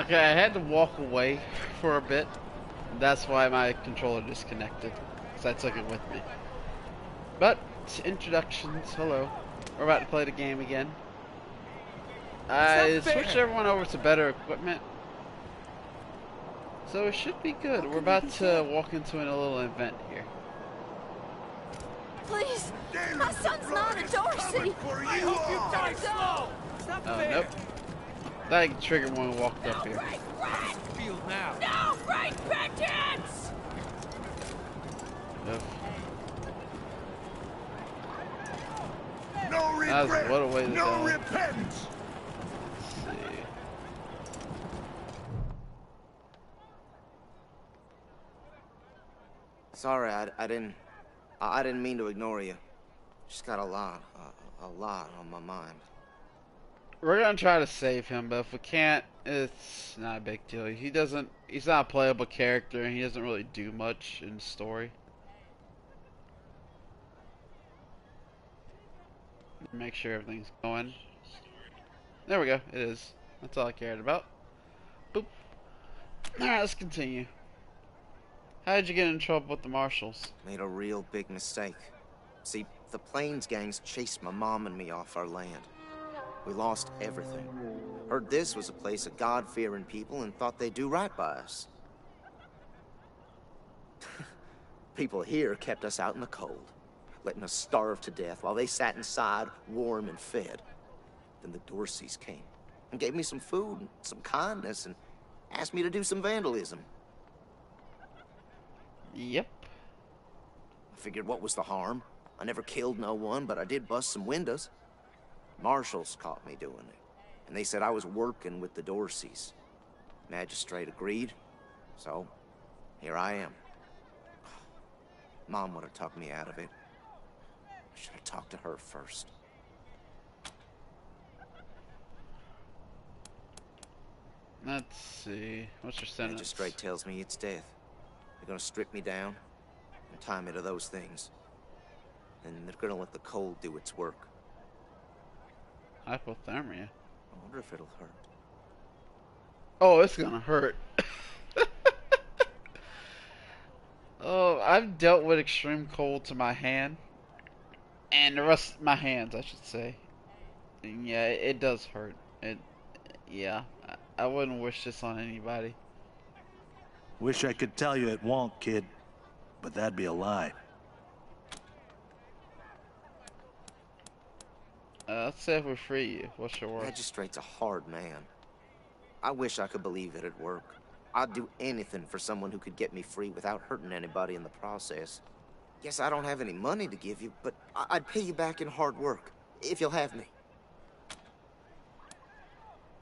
Okay, I had to walk away for a bit. That's why my controller disconnected. So I took it with me. But, introductions, hello. We're about to play the game again. I switched everyone over to better equipment. So it should be good. We're about to walk into a little event here. Please, my son's not a Dorsey. I hope you die slow. Stop there. Nope. That triggered when we walked up here. Feel now. No, repentance! Yep. No regret. What a way to no go. repentance. Let's see. Sorry, I didn't mean to ignore you. Just got a lot on my mind. We're gonna try to save him, but if we can't, it's not a big deal. He's not a playable character, and he doesn't really do much in the story. Make sure everything's going. There we go, it is. That's all I cared about. Boop. Alright, let's continue. How did you get in trouble with the marshals? Made a real big mistake. See, the Plains gangs chased my mom and me off our land. We lost everything. Heard this was a place of God-fearing people and thought they'd do right by us. People here kept us out in the cold, letting us starve to death while they sat inside, warm and fed. Then the Dorseys came and gave me some food and some kindness and asked me to do some vandalism. Yep. I figured what was the harm? I never killed no one, but I did bust some windows. Marshals caught me doing it, and they said I was working with the Dorseys. Magistrate agreed, so here I am. Mom would have talked me out of it. I should have talked to her first. Let's see. What's your sentence? Magistrate tells me it's death. They're gonna strip me down and tie me to those things. And they're gonna let the cold do its work. Hypothermia. I wonder if it'll hurt. Oh, it's gonna hurt. Oh, I've dealt with extreme cold to my hand. And the rest of my hands, I should say. And yeah, it does hurt. Yeah, I wouldn't wish this on anybody. Wish I could tell you it won't, kid, but that'd be a lie. Let's say if we free you. What's your word? Magistrate's a hard man. I wish I could believe it'd work. I'd do anything for someone who could get me free without hurting anybody in the process. Guess I don't have any money to give you, but I'd pay you back in hard work, if you'll have me.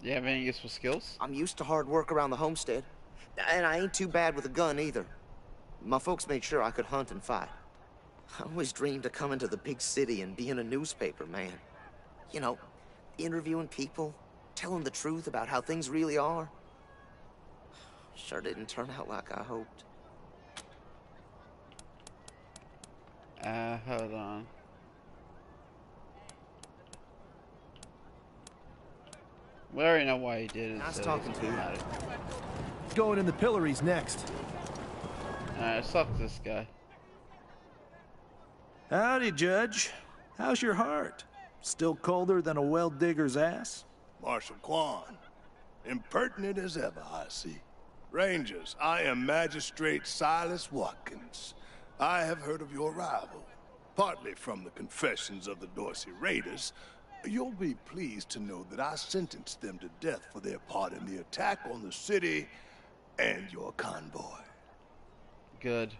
Do you have any useful skills? I'm used to hard work around the homestead, and I ain't too bad with a gun either. My folks made sure I could hunt and fight. I always dreamed of coming to the big city and being a newspaper man. You know, interviewing people, telling the truth about how things really are. Sure didn't turn out like I hoped. Hold on. We already know why he did it. Nice talking to you. Going in the pillories next. Alright, let's talk to this guy. Howdy, Judge. How's your heart? Still colder than a well digger's ass? Marshal Quan, impertinent as ever, I see. Rangers, I am Magistrate Silas Watkins. I have heard of your arrival, partly from the confessions of the Dorsey Raiders. You'll be pleased to know that I sentenced them to death for their part in the attack on the city and your convoy. Good.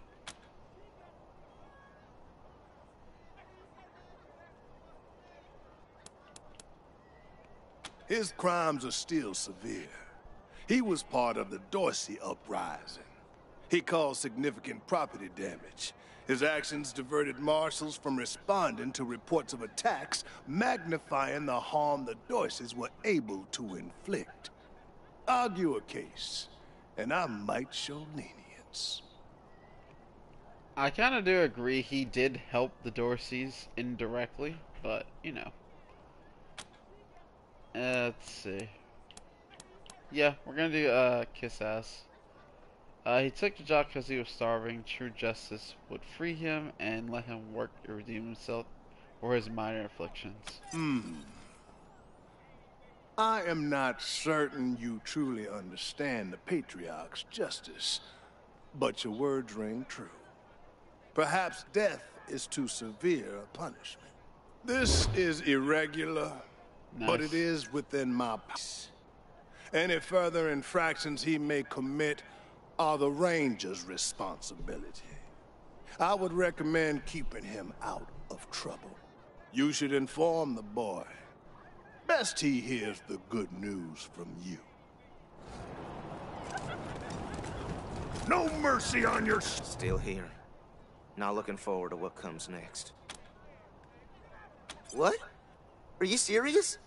His crimes are still severe. He was part of the Dorsey uprising. He caused significant property damage. His actions diverted marshals from responding to reports of attacks, magnifying the harm the Dorseys were able to inflict. Argue a case, and I might show lenience. I kind of do agree he did help the Dorseys indirectly, but, you know. Let's see. Yeah, we're gonna do kiss ass. He took the job because he was starving. True justice would free him and let him work to redeem himself for his minor afflictions. I am not certain you truly understand the Patriarch's justice, but your words ring true. Perhaps death is too severe a punishment. This is irregular, but it Nice. is within my peace. Any further infractions he may commit are the Ranger's responsibility. I would recommend keeping him out of trouble. You should inform the boy. Best he hears the good news from you. No mercy on your... Still here. Not looking forward to what comes next. What? Are you serious?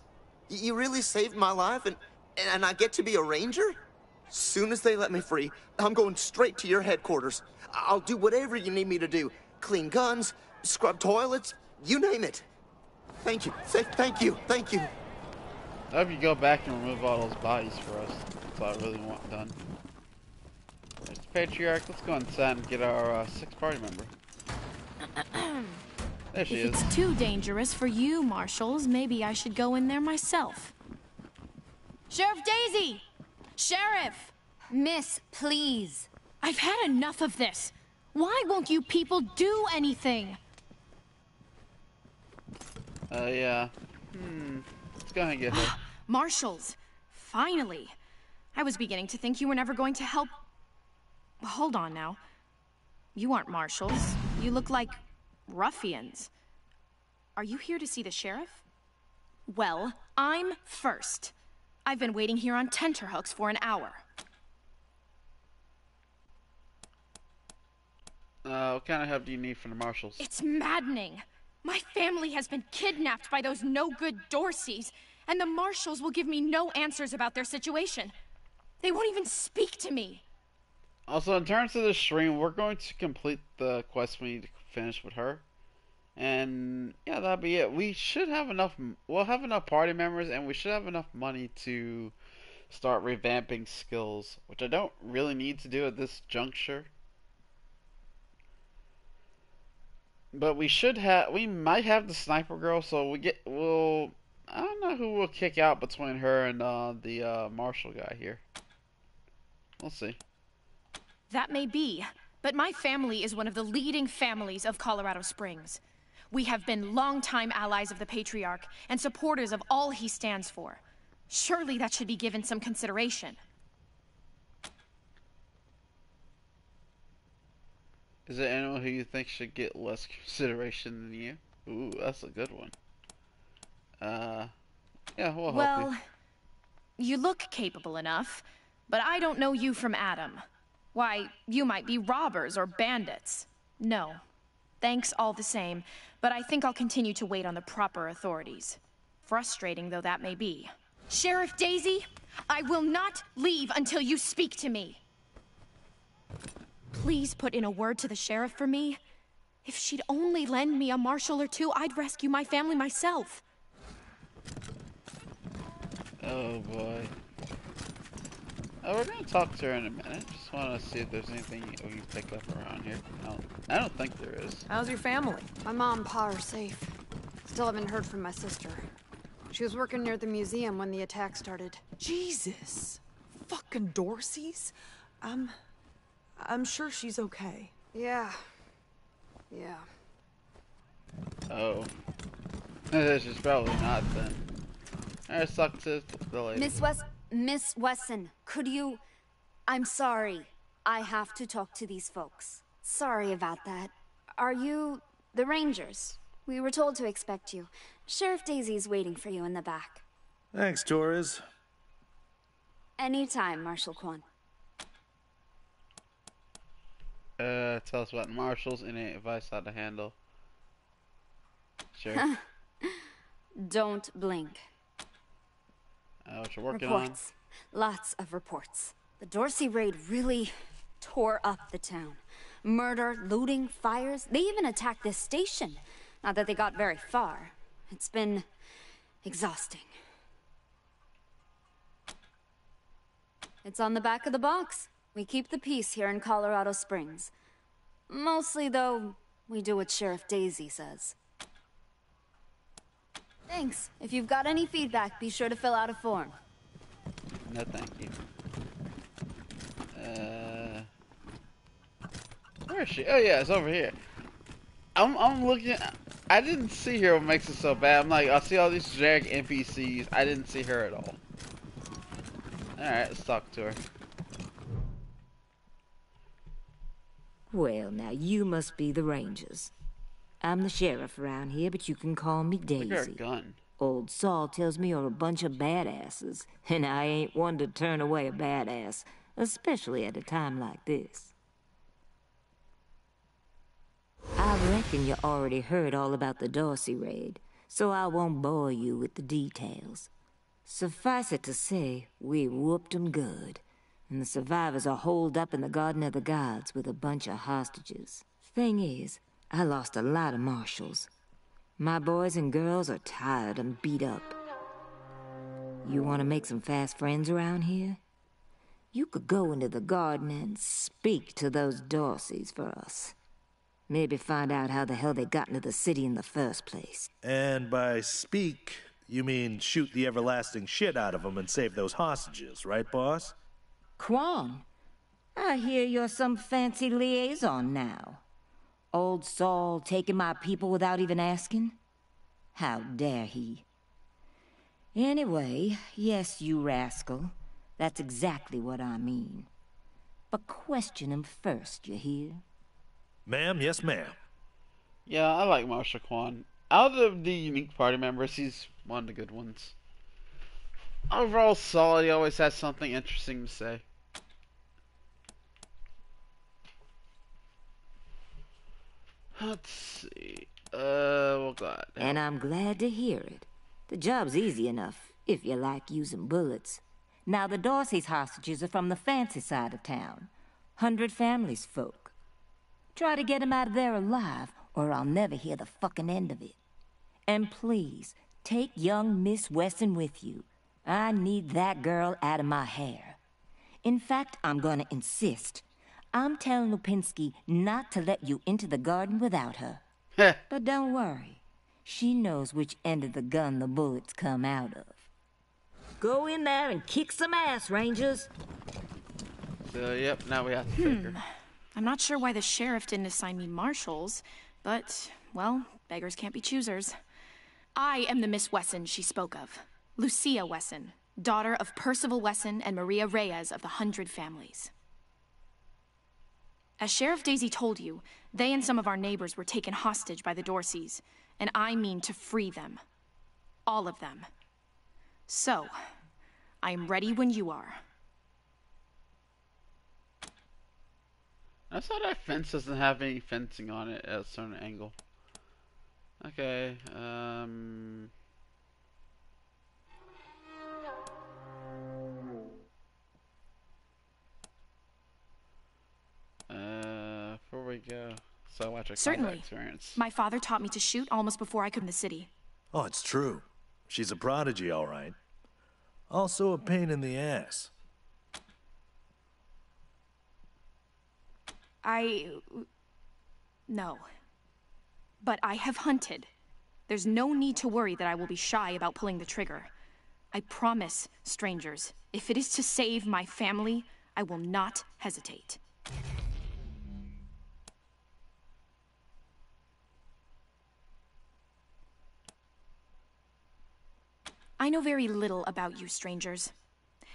You really saved my life and I get to be a ranger? Soon as they let me free, I'm going straight to your headquarters. I'll do whatever you need me to do. Clean guns, scrub toilets, you name it. Thank you. Thank you. Thank you. I hope you go back and remove all those bodies for us. That's all I really want done. There's the Patriarch. Let's go inside and get our sixth party member. There she If is. it's too dangerous for you, Marshals, maybe I should go in there myself. Sheriff Daisy! Sheriff! Miss, please. I've had enough of this. Why won't you people do anything? Yeah. Let's go ahead and get her. Marshals, finally. I was beginning to think you were never going to help. Hold on now. You aren't marshals. You look like ruffians. Are you here to see the sheriff? Well, I'm first. I've been waiting here on tenterhooks for an hour. What kind of help do you need from the marshals? It's maddening. My family has been kidnapped by those no-good Dorseys, and the marshals will give me no answers about their situation. They won't even speak to me. Also, in terms of the stream, we're going to complete the quest we need to finish with her. And yeah, that'll be it. We should have enough, we'll have enough party members, and we should have enough money to start revamping skills, which I don't really need to do at this juncture. But we should have, we might have the sniper girl, so we'll, I don't know who we'll kick out between her and the marshal guy here. We'll see. That may be, but my family is one of the leading families of Colorado Springs. We have been longtime allies of the Patriarch and supporters of all he stands for. Surely that should be given some consideration. Is there anyone who you think should get less consideration than you? Ooh, that's a good one. Yeah, we'll help Well, you look capable enough, but I don't know you from Adam. Why, you might be robbers or bandits. No. Thanks all the same, but I think I'll continue to wait on the proper authorities. Frustrating though that may be. Sheriff Daisy, I will not leave until you speak to me. Please put in a word to the sheriff for me. If she'd only lend me a marshal or two, I'd rescue my family myself. Oh boy. Oh, we're gonna talk to her in a minute. Just want to see if there's anything we can pick up around here. I don't think there is. How's your family? My mom and pa are safe. Still haven't heard from my sister. She was working near the museum when the attack started. Jesus. Fucking Dorseys? I'm sure she's okay. Yeah. Oh. She's probably not then. Let's talk to the lady. Miss Wesson, could you... I'm sorry. I have to talk to these folks. Sorry about that. Are you the Rangers? We were told to expect you. Sheriff Daisy's waiting for you in the back. Thanks, Torres. Anytime, Marshal Quan. Tell us about the marshals. Any advice how to handle? Sure. Don't blink. What you're working Reports. Lots of reports. The Dorsey raid really tore up the town. Murder, looting, fires. They even attacked this station. Not that they got very far. It's been exhausting. It's on the back of the box. We keep the peace here in Colorado Springs. Mostly, though, we do what Sheriff Daisy says. Thanks. If you've got any feedback, be sure to fill out a form. No, thank you. Where is she? Oh yeah, it's over here. I'm looking. I didn't see her. What makes it so bad? I'm like, I see all these generic NPCs. I didn't see her at all. All right, let's talk to her. Well, now you must be the Rangers. I'm the sheriff around here, but you can call me Daisy. Look at her gun. Old Saul tells me you're a bunch of badasses, and I ain't one to turn away a badass, especially at a time like this. I reckon you already heard all about the Dorsey raid, so I won't bore you with the details. Suffice it to say, we whooped 'em good, and the survivors are holed up in the Garden of the Gods with a bunch of hostages. Thing is, I lost a lot of marshals. My boys and girls are tired and beat up. You want to make some fast friends around here? You could go into the garden and speak to those Dorseys for us. Maybe find out how the hell they got into the city in the first place. And by speak, you mean shoot the everlasting shit out of them and save those hostages, right, boss? Quan, I hear you're some fancy liaison now. Old Saul taking my people without even asking? How dare he? Anyway, yes, you rascal. That's exactly what I mean. But question him first, you hear? Ma'am, yes, ma'am. Yeah, I like Marshal Quan. Out of the unique party members, he's one of the good ones. Overall solid, he always has something interesting to say. Let's see. Well, God. And I'm glad to hear it. The job's easy enough, if you like using bullets. Now, the Dorsey's hostages are from the fancy side of town. 100 Families folk. Try to get them out of there alive, or I'll never hear the fucking end of it. And please, take young Miss Weston with you. I need that girl out of my hair. In fact, I'm gonna insist. I'm telling Lupinski not to let you into the garden without her. But don't worry. She knows which end of the gun the bullets come out of. Go in there and kick some ass, Rangers. So, yep, now we have to take her. I'm not sure why the sheriff didn't assign me marshals, but, well, beggars can't be choosers. I am the Miss Wesson she spoke of. Lucia Wesson, daughter of Percival Wesson and Maria Reyes of the 100 Families. As Sheriff Daisy told you, they and some of our neighbors were taken hostage by the Dorseys, and I mean to free them. All of them. So, I am ready when you are. I saw that fence doesn't have any fencing on it at a certain angle. Okay, before we go, so watch our combat experience. My father taught me to shoot almost before I could in the city. Oh, it's true. She's a prodigy, all right. Also a pain in the ass. No. But I have hunted. There's no need to worry that I will be shy about pulling the trigger. I promise, strangers, if it is to save my family, I will not hesitate. I know very little about you, strangers.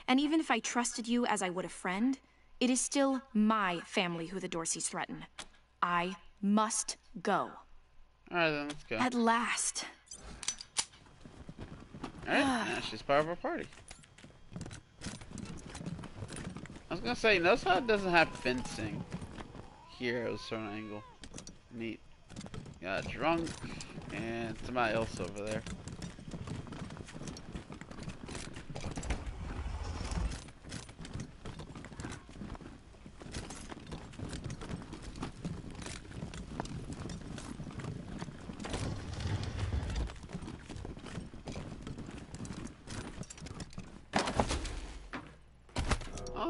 And even if I trusted you as I would a friend, it is still my family who the Dorseys threaten. I must go. Alright then, let's go. At last. Alright, now she's part of our party. I was gonna say, notice how it doesn't have fencing here at a certain angle. Neat. Got drunk, and somebody else over there.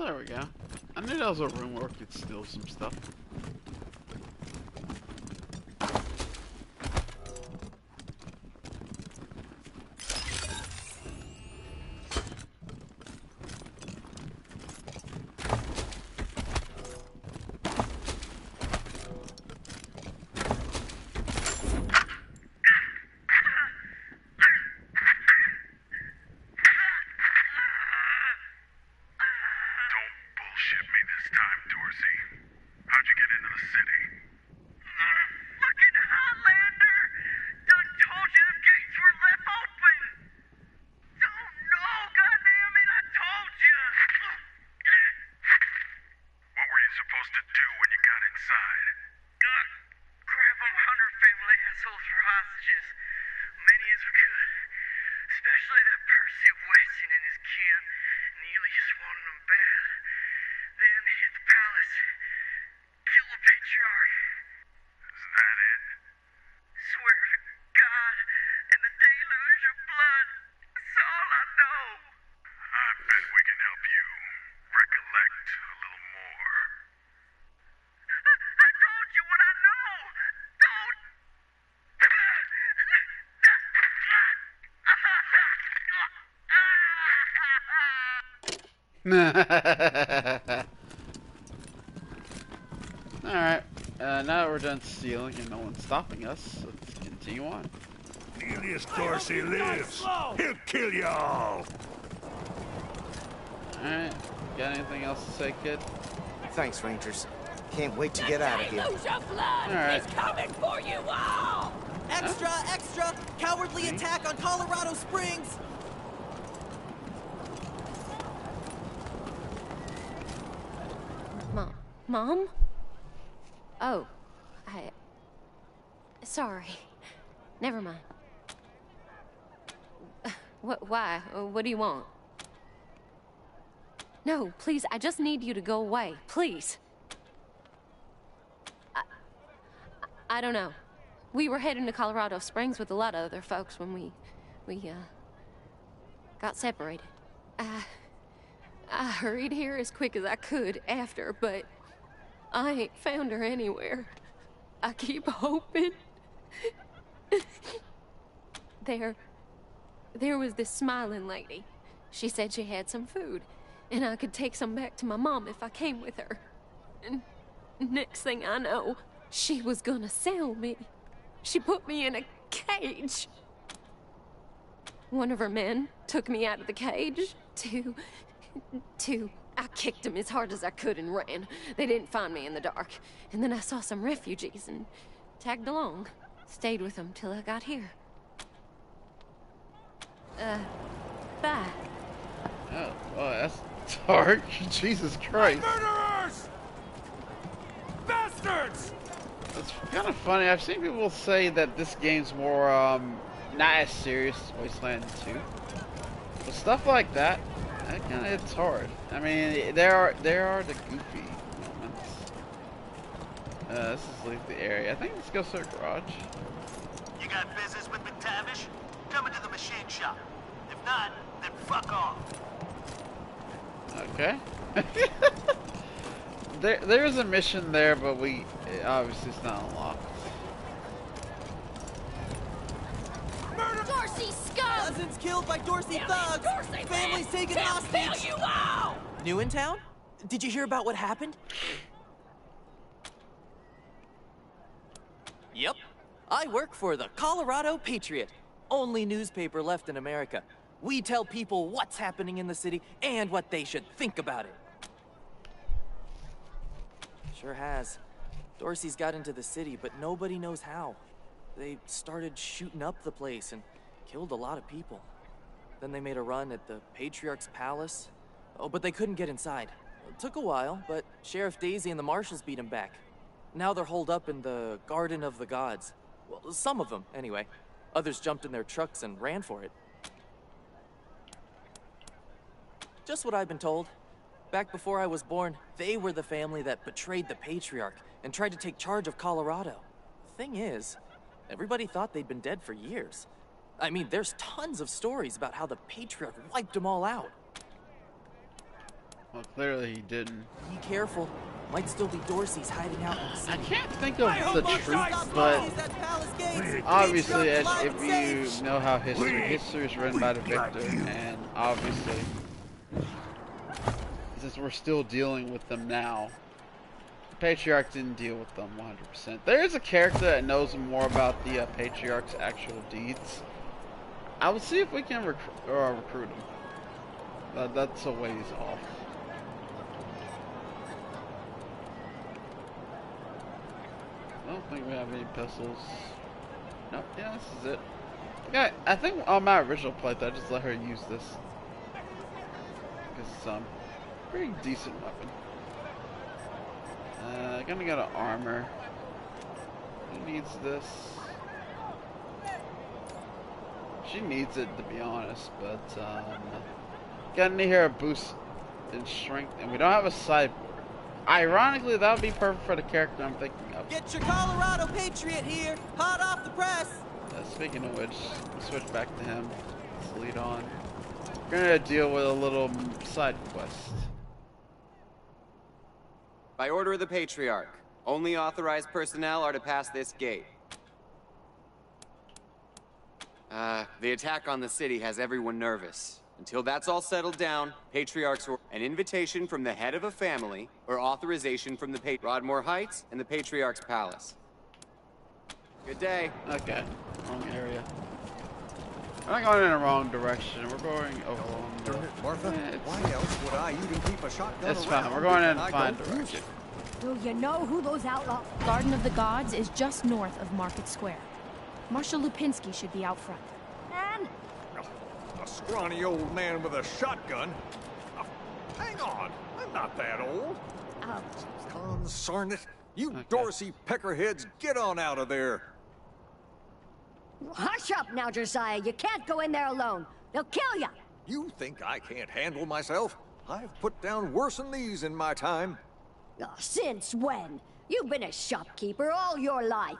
Oh, there we go. I knew there was a room where we could steal some stuff. Alright, now that we're done stealing and no one's stopping us, let's continue on. Elias Dorsey lives. He'll kill y'all. Alright, got anything else to say, kid? Thanks, Rangers. Can't wait to get out of here. Alright. It's coming for you all! Extra, extra! Cowardly attack on Colorado Springs! Mom? Oh, sorry. Never mind. Why? What do you want? No, please, I just need you to go away. Please. I don't know. We were heading to Colorado Springs with a lot of other folks when we got separated. I hurried here as quick as I could after, but I ain't found her anywhere. I keep hoping. There was this smiling lady. She said she had some food, and I could take some back to my mom if I came with her. And next thing I know, she was gonna sell me. She put me in a cage. One of her men took me out of the cage I kicked him as hard as I could and ran. They didn't find me in the dark. And then I saw some refugees and tagged along. Stayed with them till I got here. Bye. Oh, well, that's dark. Jesus Christ. Murderers! Bastards! It's kind of funny. I've seen people say that this game's more, not as serious as Wasteland 2. But stuff like that, kind of hits hard. I mean, there are the goofy moments. Let's just leave the area. I think let's go to the garage. You got business with McTavish? Come into the machine shop. If not, then fuck off. Okay. There's a mission there, but obviously it's not unlocked. Murder! Dorsey scum! Cousins killed by Dorsey thugs! Families taken hostage! You all! New in town? Did you hear about what happened? Yep. I work for the Colorado Patriot. Only newspaper left in America. We tell people what's happening in the city and what they should think about it. Sure has. Dorsey's got into the city, but nobody knows how. They started shooting up the place and killed a lot of people. Then they made a run at the Patriarch's palace. Oh, but they couldn't get inside. It took a while, but Sheriff Daisy and the marshals beat him back. Now they're holed up in the Garden of the Gods. Well, some of them, anyway. Others jumped in their trucks and ran for it. Just what I've been told. Back before I was born, they were the family that betrayed the Patriarch and tried to take charge of Colorado. Thing is, everybody thought they'd been dead for years. I mean, there's tons of stories about how the Patriarch wiped them all out. Well, clearly he didn't. Be careful. Might still be Dorsey's hiding out in the city. I can't think of the truth, but obviously, if you know how history is written by the victor, and obviously, since we're still dealing with them now, the Patriarch didn't deal with them 100%. There is a character that knows more about the Patriarch's actual deeds. I will see if we can recruit him. That's a ways off. I don't think we have any pistols. Nope, yeah, this is it. Okay, I think on my original playthrough, I just let her use this. Because it's pretty decent weapon. Gonna go to armor. Who needs this? She needs it, to be honest, but gonna need her a boost in strength, and we don't have a sideboard. Ironically, that would be perfect for the character I'm thinking of. Get your Colorado Patriot here, hot off the press. Speaking of which, we'll switch back to him. Let's lead on. We're gonna deal with a little side quest. By order of the Patriarch, only authorized personnel are to pass this gate. The attack on the city has everyone nervous. Until that's all settled down, Patriarchs or an invitation from the head of a family or authorization from the Broadmoor Heights and the Patriarch's Palace. Good day. Okay, wrong area. We're not going in the wrong direction. We're going over on the... Martha, why else would I even keep a shotgun? It's fine. We're going in a fine direction. Do you know who those outlaws... Garden of the Gods is just north of Market Square. Marshal Lupinski should be out front. And? A scrawny old man with a shotgun? Hang on, I'm not that old. Ouch. Consarn it. You Dorsey peckerheads, get on out of there. Hush up now, Josiah. You can't go in there alone. They'll kill you. You think I can't handle myself? I've put down worse than these in my time. Oh, since when? You've been a shopkeeper all your life.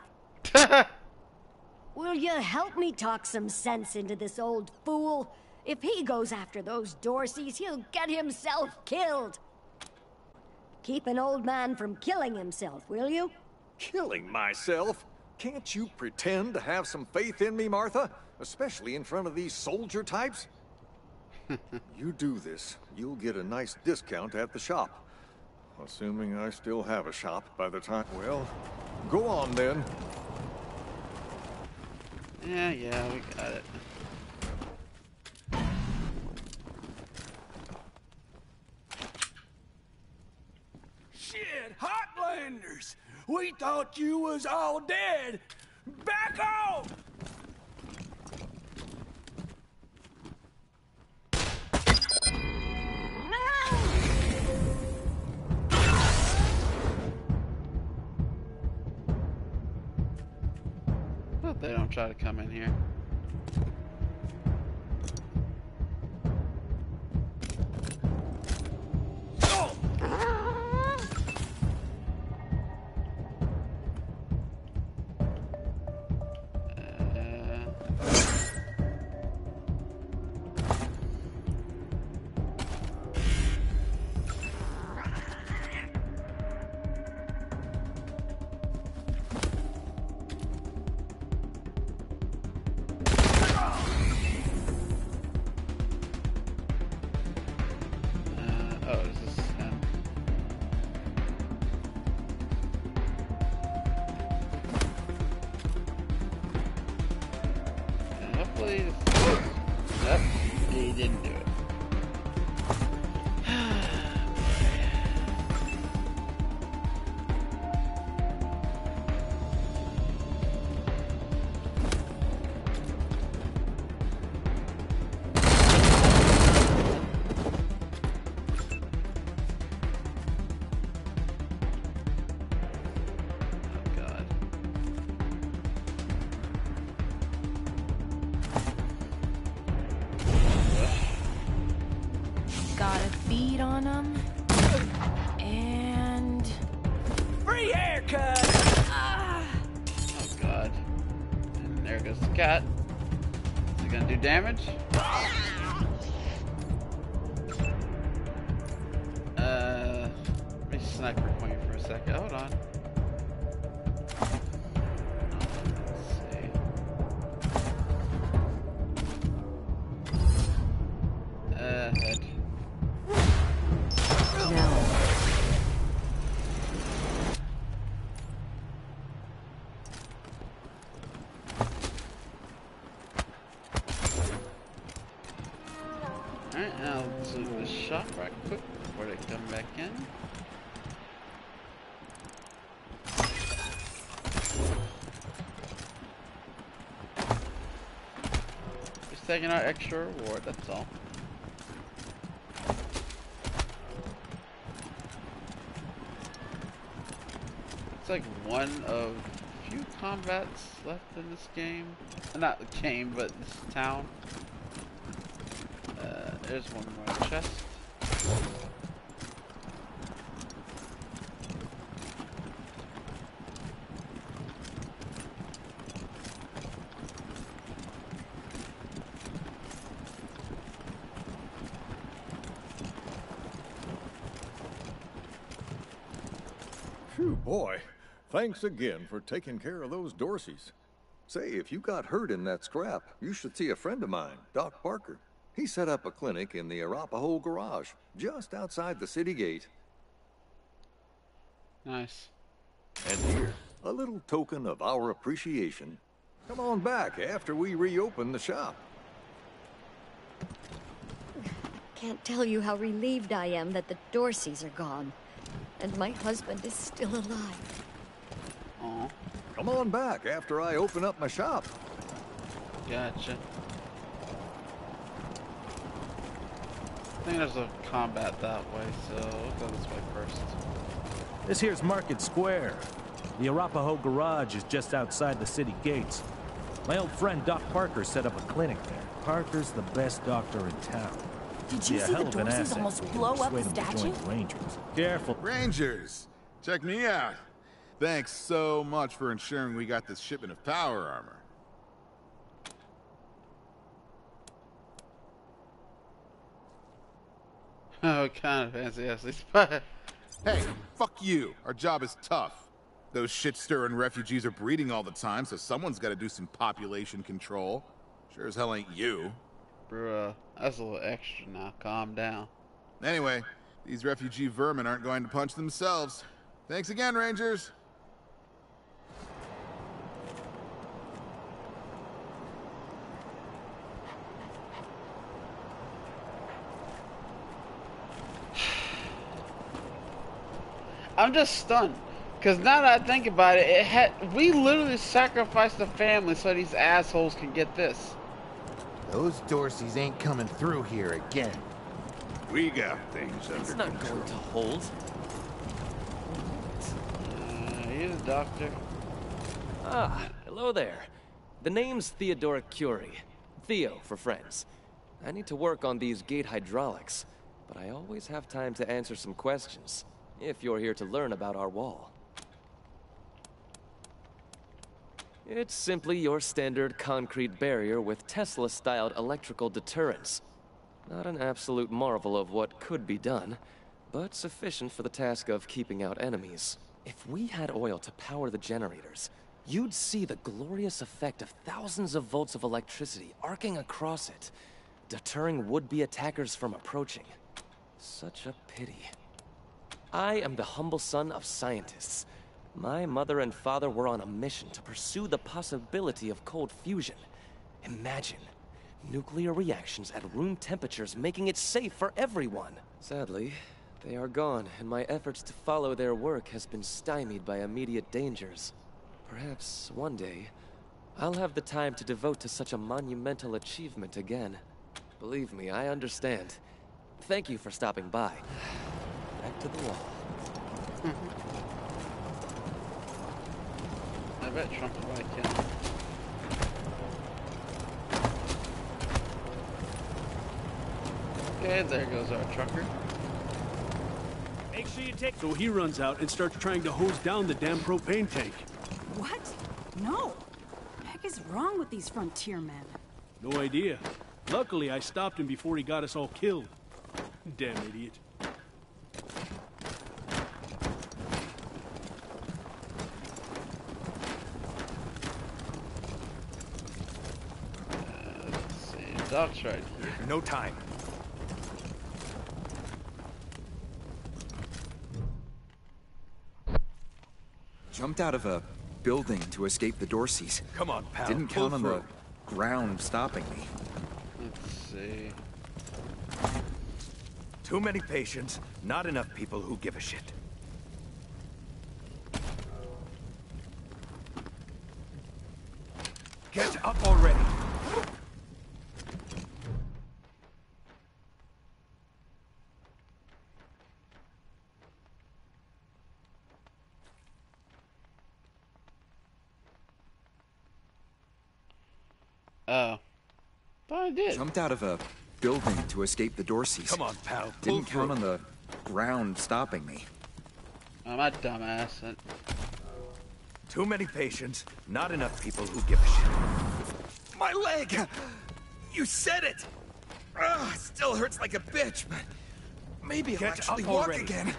Will you help me talk some sense into this old fool? If he goes after those Dorseys, he'll get himself killed. Keep an old man from killing himself, will you? Killing myself? Can't you pretend to have some faith in me, Martha? Especially in front of these soldier types? You do this, you'll get a nice discount at the shop. Assuming I still have a shop by the time... Well, go on then. Yeah, we got it. Shit, Hotlanders! We thought you was all dead! Back off! Hope they don't try to come in here. Yep, he didn't do it. Got a bead on them. And... Free haircut! Oh god. And there goes the cat. Is it gonna do damage? sniper point for a second. Hold on. Head. No. Alright, now let's loot the shop right quick before they come back in. Just taking our extra reward, that's all. It's like one of few combats left in this game. Not the game, but this town. There's one more chest. Phew, boy. Thanks again for taking care of those Dorseys. Say, if you got hurt in that scrap, you should see a friend of mine, Doc Parker. He set up a clinic in the Arapahoe garage, just outside the city gate. Nice. And here, a little token of our appreciation. Come on back after we reopen the shop. Can't tell you how relieved I am that the Dorseys are gone. And my husband is still alive. Aw. Come on back after I open up my shop. Gotcha. I think there's a combat that way, so we'll go this way first. This here's Market Square. The Arapahoe garage is just outside the city gates. My old friend Doc Parker set up a clinic there. Parker's the best doctor in town. Did you see the Dorseys almost blow up the statue? Rangers. Careful. Rangers! Check me out. Thanks so much for ensuring we got this shipment of power armor. Oh, kind of fancy, yes. But hey, fuck you. Our job is tough. Those shit-stirring refugees are breeding all the time, so someone's got to do some population control. Sure as hell ain't you. Bruh, that's a little extra now. Calm down. Anyway, these refugee vermin aren't going to punch themselves. Thanks again, Rangers. I'm just stunned. Because now that I think about it, we literally sacrificed the family so these assholes can get this. Those Dorseys ain't coming through here again. We got things under It's not going to hold. You're the doctor. Ah, hello there. The name's Theodore Curie. Theo, for friends. I need to work on these gate hydraulics, but I always have time to answer some questions, if you're here to learn about our wall. It's simply your standard concrete barrier with Tesla-styled electrical deterrence. Not an absolute marvel of what could be done, but sufficient for the task of keeping out enemies. If we had oil to power the generators, you'd see the glorious effect of thousands of volts of electricity arcing across it, deterring would-be attackers from approaching. Such a pity. I am the humble son of scientists. My mother and father were on a mission to pursue the possibility of cold fusion. Imagine nuclear reactions at room temperatures, making it safe for everyone. Sadly, they are gone, and my efforts to follow their work has been stymied by immediate dangers. Perhaps one day, I'll have the time to devote to such a monumental achievement again. Believe me, I understand. Thank you for stopping by. Back to the wall. I bet Trump will like him. Okay, there goes our trucker. Make sure you take... So he runs out and starts trying to hose down the damn propane tank. What? No. What the heck is wrong with these frontier men? No idea. Luckily, I stopped him before he got us all killed. Damn idiot. Doc's right here. No time. Jumped out of a building to escape the Dorseys. Come on, pal. Didn't count on the ground stopping me. Let's see. Too many patients, not enough people who give a shit. Get up already! Oh. Thought I did. Jumped out of a building to escape the Dorseys. Come on, pal. Didn't count on the ground stopping me. Oh, my dumbass. Too many patients, not enough people who give a shit. My leg! You said it! Still hurts like a bitch, but maybe I'll actually walk again.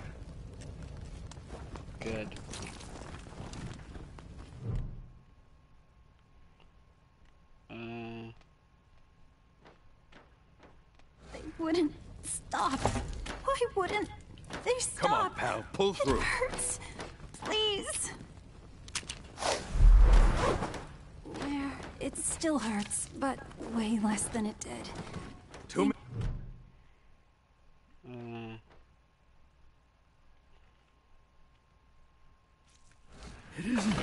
Good. They wouldn't stop. Why wouldn't they stop? Come on, pal. Pull through. It hurts. Please. Where? It still hurts, but way less than it did. Too many. It isn't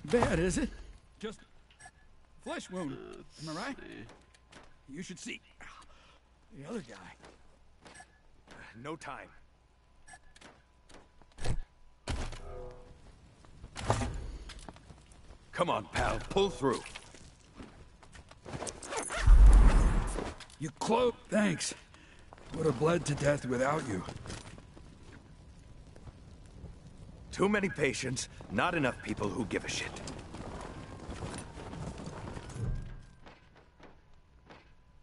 bad, is it? Just a flesh wound. Am I right? You should see the other guy. No time. Come on, pal. Pull through. You close. Thanks. Would have bled to death without you. Too many patients, not enough people who give a shit.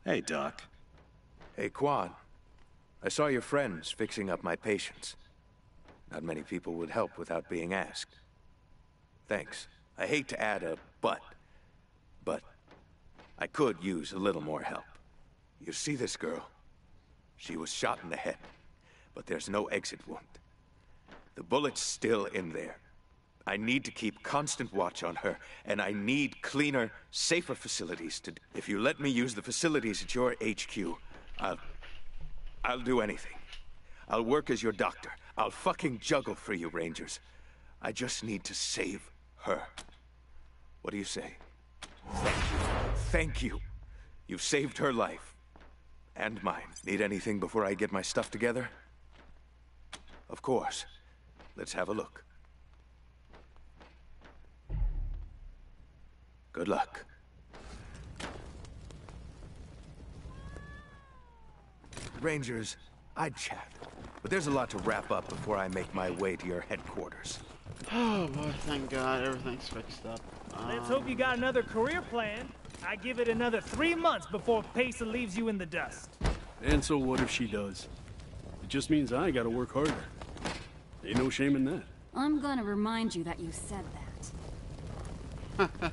Hey, Doc. Hey, Quan. I saw your friends fixing up my patients. Not many people would help without being asked. Thanks. I hate to add a but I could use a little more help. You see this girl? She was shot in the head, but there's no exit wound. The bullet's still in there. I need to keep constant watch on her, and I need cleaner, safer facilities to... If you let me use the facilities at your HQ, I'll do anything. I'll work as your doctor. I'll fucking juggle for you, Rangers. I just need to save her. What do you say? Thank you. Thank you. You've saved her life. And mine. Need anything before I get my stuff together? Of course. Let's have a look. Good luck. Rangers, I'd chat. But there's a lot to wrap up before I make my way to your headquarters. Oh boy, thank God, everything's fixed up. Let's hope you got another career plan. I give it another 3 months before Pesa leaves you in the dust. And so what if she does? It just means I gotta work harder. Ain't no shame in that. I'm gonna remind you that you said that.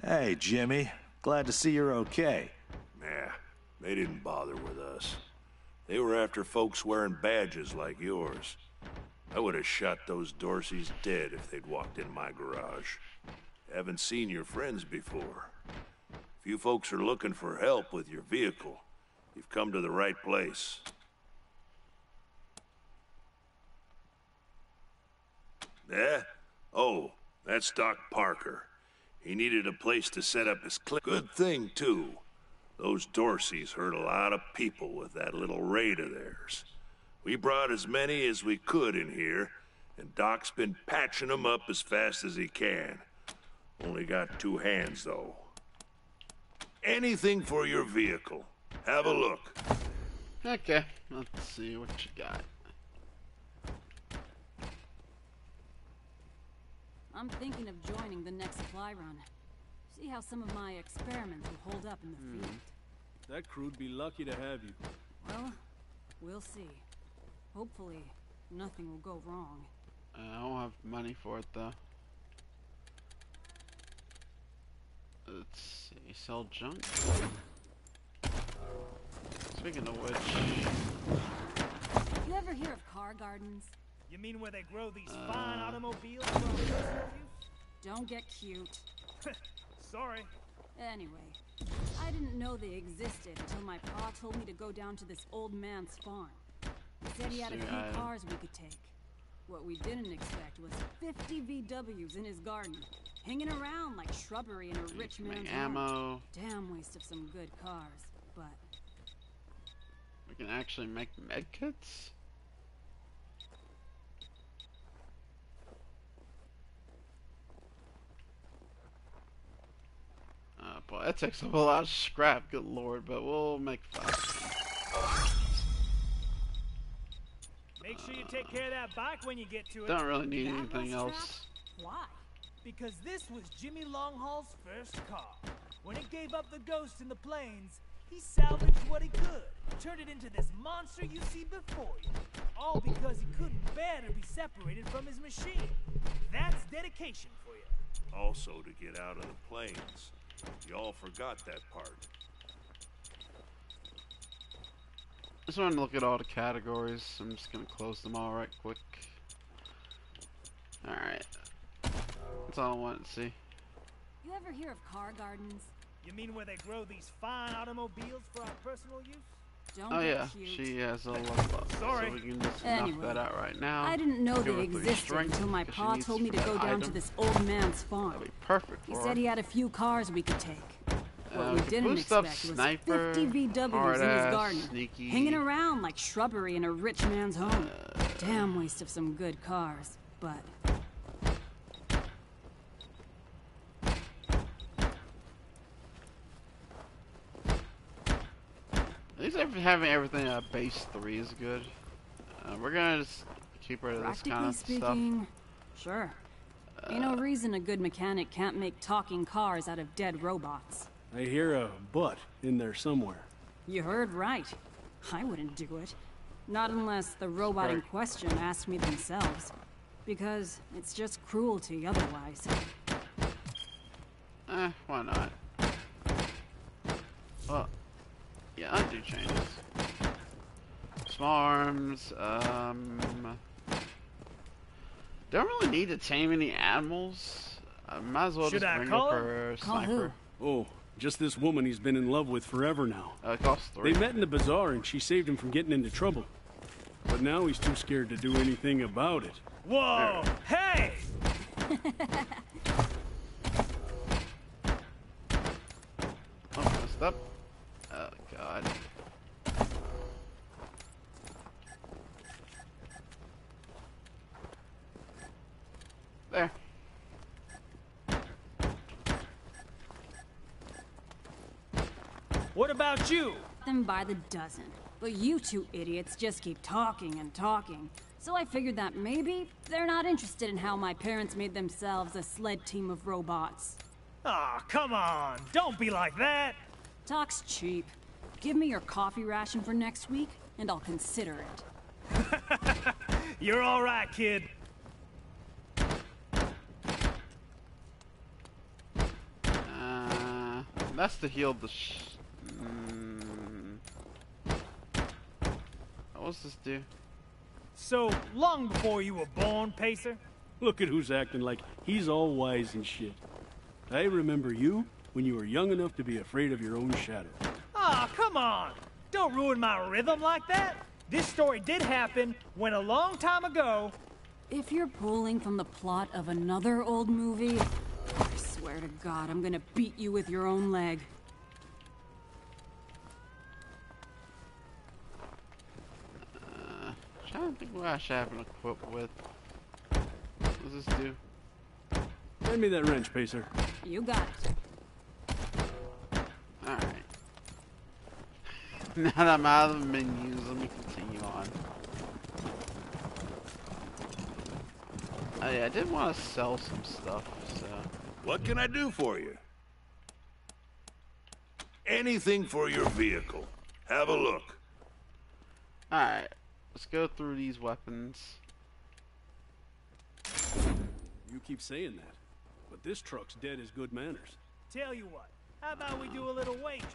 Hey, Jimmy. Glad to see you're okay. Nah, they didn't bother with us. They were after folks wearing badges like yours. I would have shot those Dorseys dead if they'd walked in my garage. Haven't seen your friends before. If you folks are looking for help with your vehicle, you've come to the right place. Yeah? Oh, that's Doc Parker. He needed a place to set up his clinic. Good thing, too. Those Dorseys hurt a lot of people with that little raid of theirs. We brought as many as we could in here, and Doc's been patching them up as fast as he can. Only got 2 hands, though. Anything for your vehicle. Have a look. Okay, let's see what you got. I'm thinking of joining the next supply run. See how some of my experiments will hold up in the field. That crew'd be lucky to have you. Well, we'll see. Hopefully, nothing will go wrong. I don't have money for it, though. Let's see, sell junk. Speaking of which, You ever hear of car gardens? You mean where they grow these fine automobiles for personal use? Don't get cute. Sorry. Anyway, I didn't know they existed until my pa told me to go down to this old man's farm. He said he had a few cars we could take. What we didn't expect was 50 VWs in his garden, hanging around like shrubbery in a rich man's ammo. home. Damn waste of some good cars, but... We can actually make medkits? Boy, that takes up a lot of scrap, good lord, but we'll make 5. Make sure you take care of that bike when you get to it. Don't really need anything else. Why? Because this was Jimmy Longhaul's first car. When it gave up the ghost in the plains, he salvaged what he could, turned it into this monster you see before you. All because he couldn't bear to be separated from his machine. That's dedication for you. Also to get out of the plains. Y'all forgot that part. Just want to look at all the categories. I'm just gonna close them all right quick. Alright. That's all I wanted to see. You ever hear of car gardens? You mean where they grow these fine automobiles for our personal use? Don't Oh get yeah, cute. she has a lot. Sorry. So we can just Anyway, knock that out right now. I didn't know Give they her 3 existed strength, until my 'cause she pa needs told me to that go down to item. this old man's farm. That'd be perfect He for said her. he had a few cars we could take. What we we didn't boost up expect was sniper, 50 VWs in his hard-ass, garden, sneaky. hanging around like shrubbery in a rich man's home. Damn waste of some good cars, but... At least having everything at base 3 is good. We're gonna just keep rid of this kind Practically of speaking, sure. Ain't no reason a good mechanic can't make talking cars out of dead robots. I hear a butt in there somewhere. You heard right. I wouldn't do it. Not unless the robot in question asked me themselves. Because it's just cruelty otherwise. Why not? Well, yeah, undo changes. Small arms, don't really need to tame any animals. I might as well Should just I bring call up her? her Call sniper. Oh, just this woman he's been in love with forever now. It costs 3. They met in the bazaar and she saved him from getting into trouble. But now he's too scared to do anything about it. Whoa! Hey! Oh, messed up. Oh, God. There. What about you? Them by the dozen. But you two idiots just keep talking and talking. So I figured that maybe they're not interested in how my parents made themselves a sled team of robots. Aw, come on. Don't be like that. Talk's cheap. Give me your coffee ration for next week, and I'll consider it. You're all right, kid. That's to heal the What's this do? So, long before you were born, Pacer? Look at who's acting like he's all wise and shit. I remember you when you were young enough to be afraid of your own shadow. Aw, come on. Don't ruin my rhythm like that. This story did happen when a long time ago... If you're pulling from the plot of another old movie, I swear to God, I'm gonna beat you with your own leg. Trying to think what I should have an equip with. What does this do? Hand me that wrench, Pacer. You got it. Alright. Now that I'm out of the menus, let me continue on. Oh yeah, I did want to sell some stuff, so... What can I do for you? Anything for your vehicle. Have a look. Alright, let's go through these weapons. You keep saying that, but this truck's dead as good manners. Tell you what, how about we do a little wager?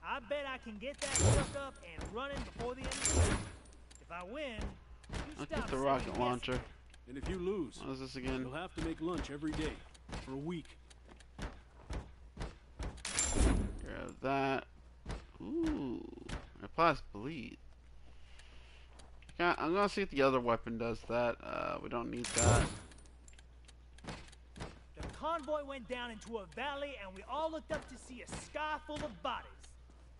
I bet I can get that truck up and running before the end of the week. If I win, you I'll stop get the rocket launcher. And if you lose, what is this again? You'll have to make lunch every day for a week. Grab that. Ooh, it applies bleed. I'm gonna see if the other weapon does that. We don't need that. The convoy went down into a valley and we all looked up to see a sky full of bodies.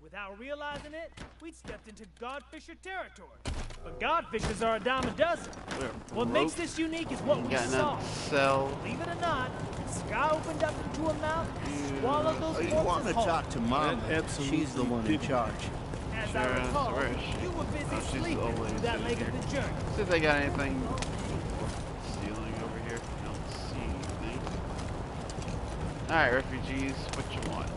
Without realizing it, we'd stepped into Godfisher territory. But Godfishers are a dime a dozen. What makes this unique is what we saw. Believe it or not, the sky opened up into a mouth and swallowed those You want to whole. talk to Mom? She's the one in charge. As I recall, you were busy sleeping through that leg of the journey. See if they got anything stealing over here. I don't see anything. Alright, refugees, what you want?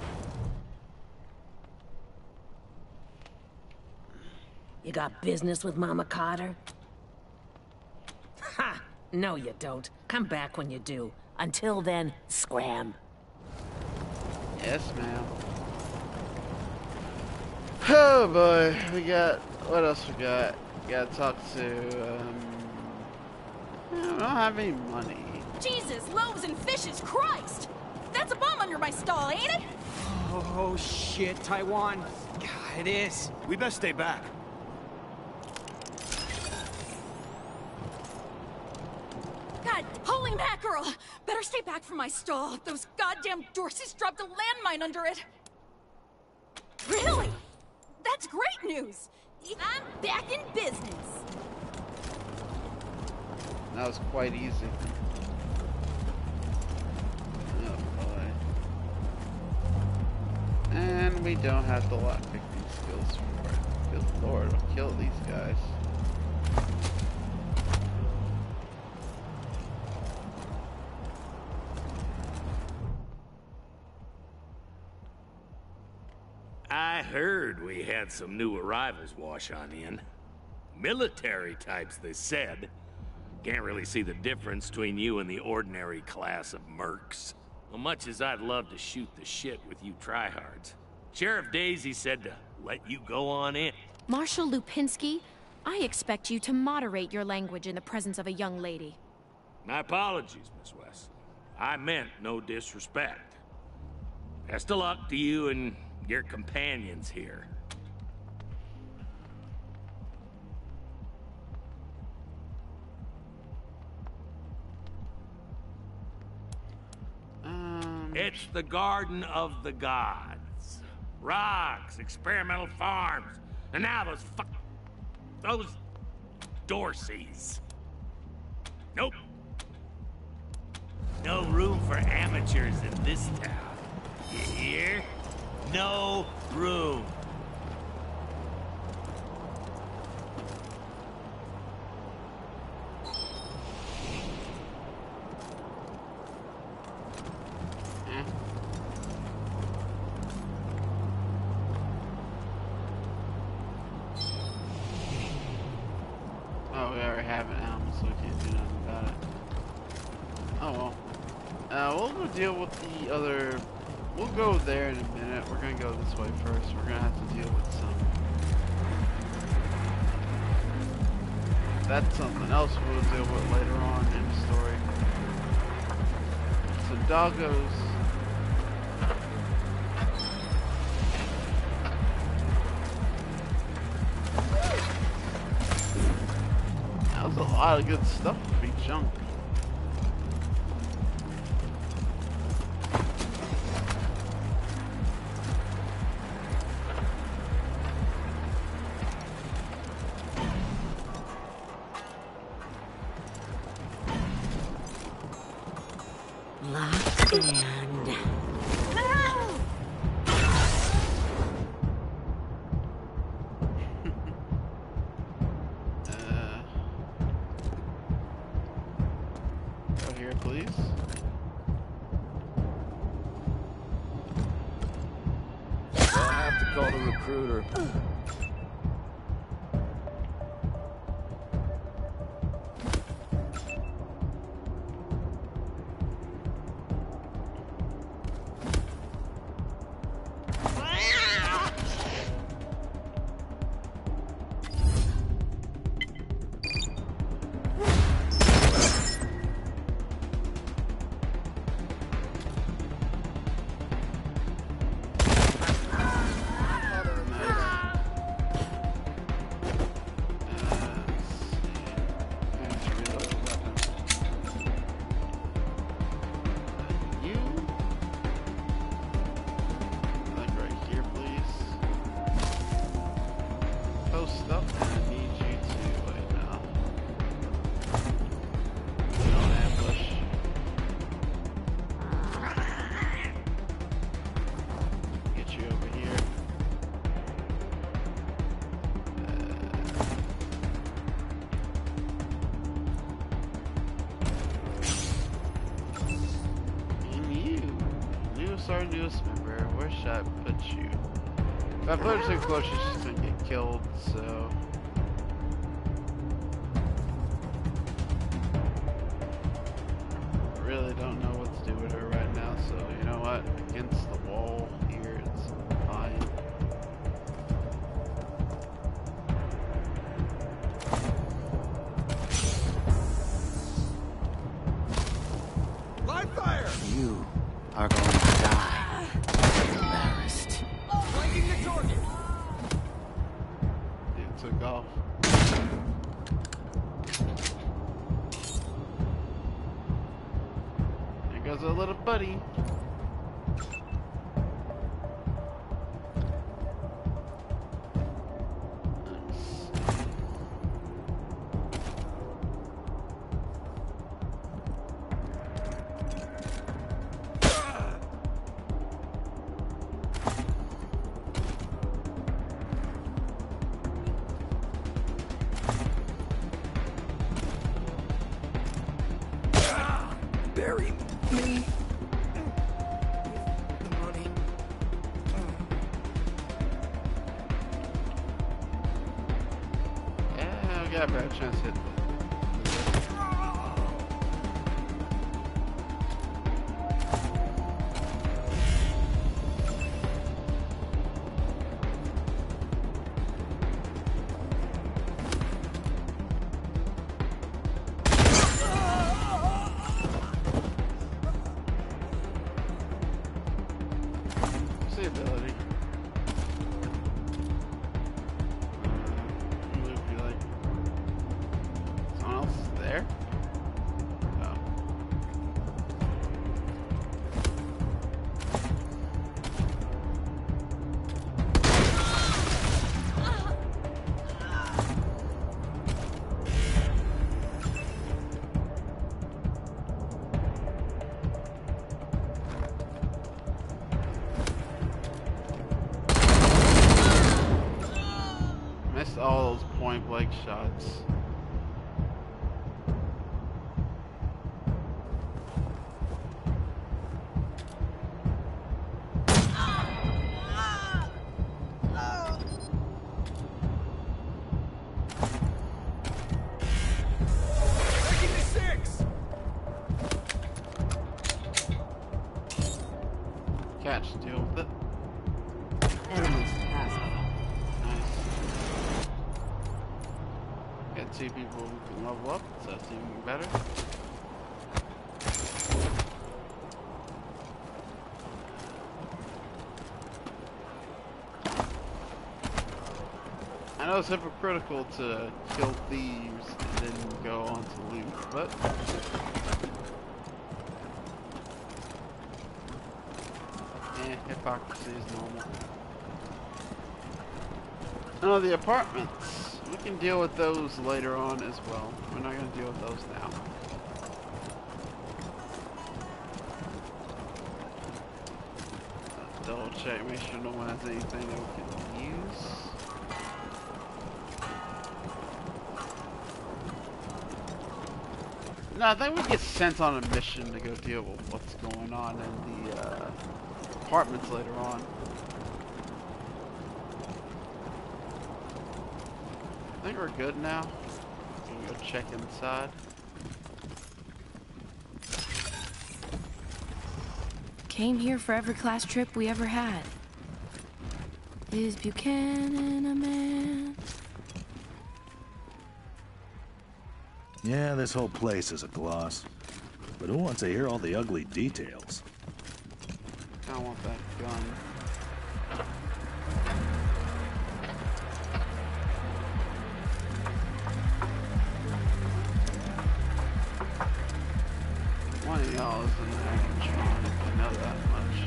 You got business with Mama Carter? Ha! No, you don't. Come back when you do. Until then, scram. Yes, ma'am. Oh boy, we got, what else we got? We gotta talk to, I don't have any money. Jesus, loaves and fishes, Christ! That's a bomb under my stall, ain't it? Oh shit, Taiwan. God, it is. We best stay back. God, holy mackerel! Better stay back from my stall. Those goddamn Dorseys dropped a landmine under it. Really? That's great news! I'm back in business! That was quite easy. Oh boy. And we don't have the lockpicking skills for it. Good lord, I'll kill these guys. I heard we had some new arrivals wash on in. Military types, they said. Can't really see the difference between you and the ordinary class of mercs. Well, much as I'd love to shoot the shit with you tryhards, Sheriff Daisy said to let you go on in. Marshal Lupinski, I expect you to moderate your language in the presence of a young lady. My apologies, Miss West. I meant no disrespect. Best of luck to you and your companions here. It's the Garden of the Gods. Rocks, experimental farms, and now those Dorseys. Nope. No room for amateurs in this town. You hear? No room. Oh, we already have an animal, so we can't do nothing about it. Oh well. We'll go deal with the other. We'll go there in a minute. We're gonna go this way first. We're gonna have to deal with some. That's something else we'll deal with later on in the story. Some doggos. That was a lot of good stuff to be junk. Lock and... Go here, please. I'll have to call the recruiter. newest member. Where should I put you? If I put her too close, she's just gonna get killed, so... I really don't know what to do with her right now, so you know what? Against the wall here, it's fine. Live fire! You are going to die. Embarrassed. Flanking the target! It took off. There goes our little buddy. Bury me. The money. Yeah, we got a better chance to hit the ability. Move you like someone else is there? Oh. Missed all those point blank shots. Making the 6! Catch, deal with it. Enemies passed. Nice. Got 2 people who can level up, so that's even better. I know it's hypocritical to kill thieves and then go on to loot, but hypocrisy is normal. Oh, the apartments. We can deal with those later on as well. We're not going to deal with those now. Double check, make sure no one has anything that we can use. No, I think we get sent on a mission to go deal with what's going on in the apartments later on. I think we're good now. We can go check inside. Came here for every class trip we ever had. Is Buchanan a man? Yeah, this whole place is a gloss. But who wants to hear all the ugly details? I want that gun. One of y'all is in the animatronic, I know that much.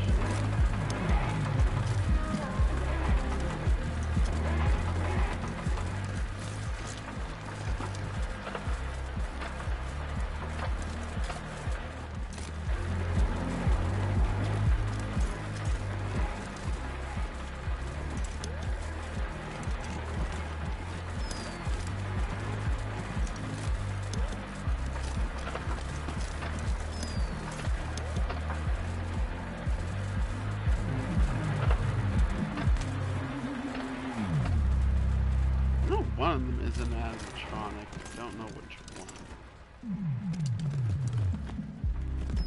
One of them is an animatronic. I don't know which one.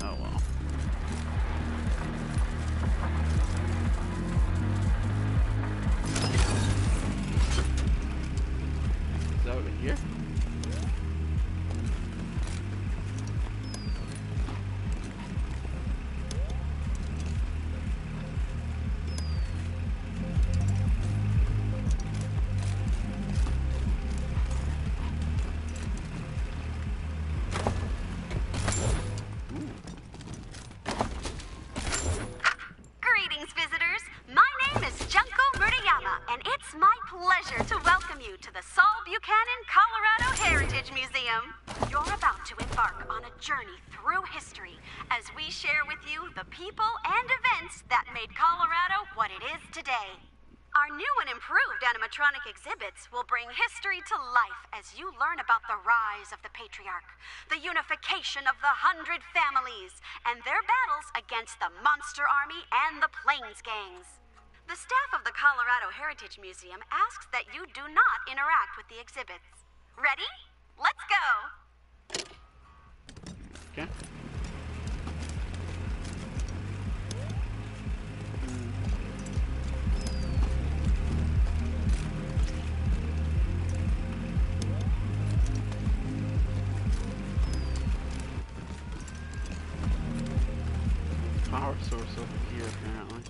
Oh well. Is that over here? Animatronic exhibits will bring history to life as you learn about the rise of the Patriarch, the unification of the 100 families, and their battles against the Monster Army and the Plains Gangs. The staff of the Colorado Heritage Museum asks that you do not interact with the exhibits. Ready? Let's go! Okay. Power source over here, apparently.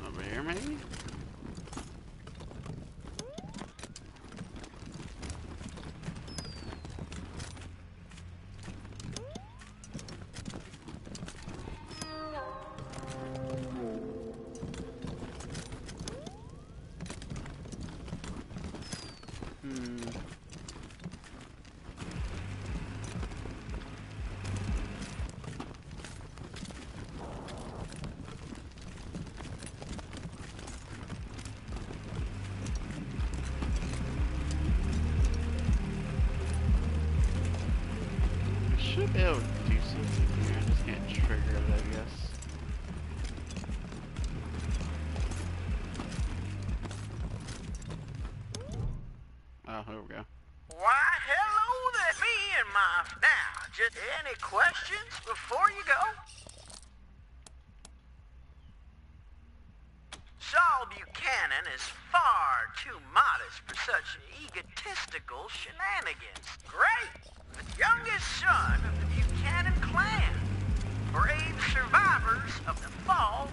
Over here, maybe? Should be able to do something here. I just can't trigger it, I guess. Oh, here we go. Why, hello there, being my... Now, just any questions before you go? Saul Buchanan is far too modest for such egotistical shenanigans. Great! The youngest son of the Buchanan clan. Brave survivors of the fall.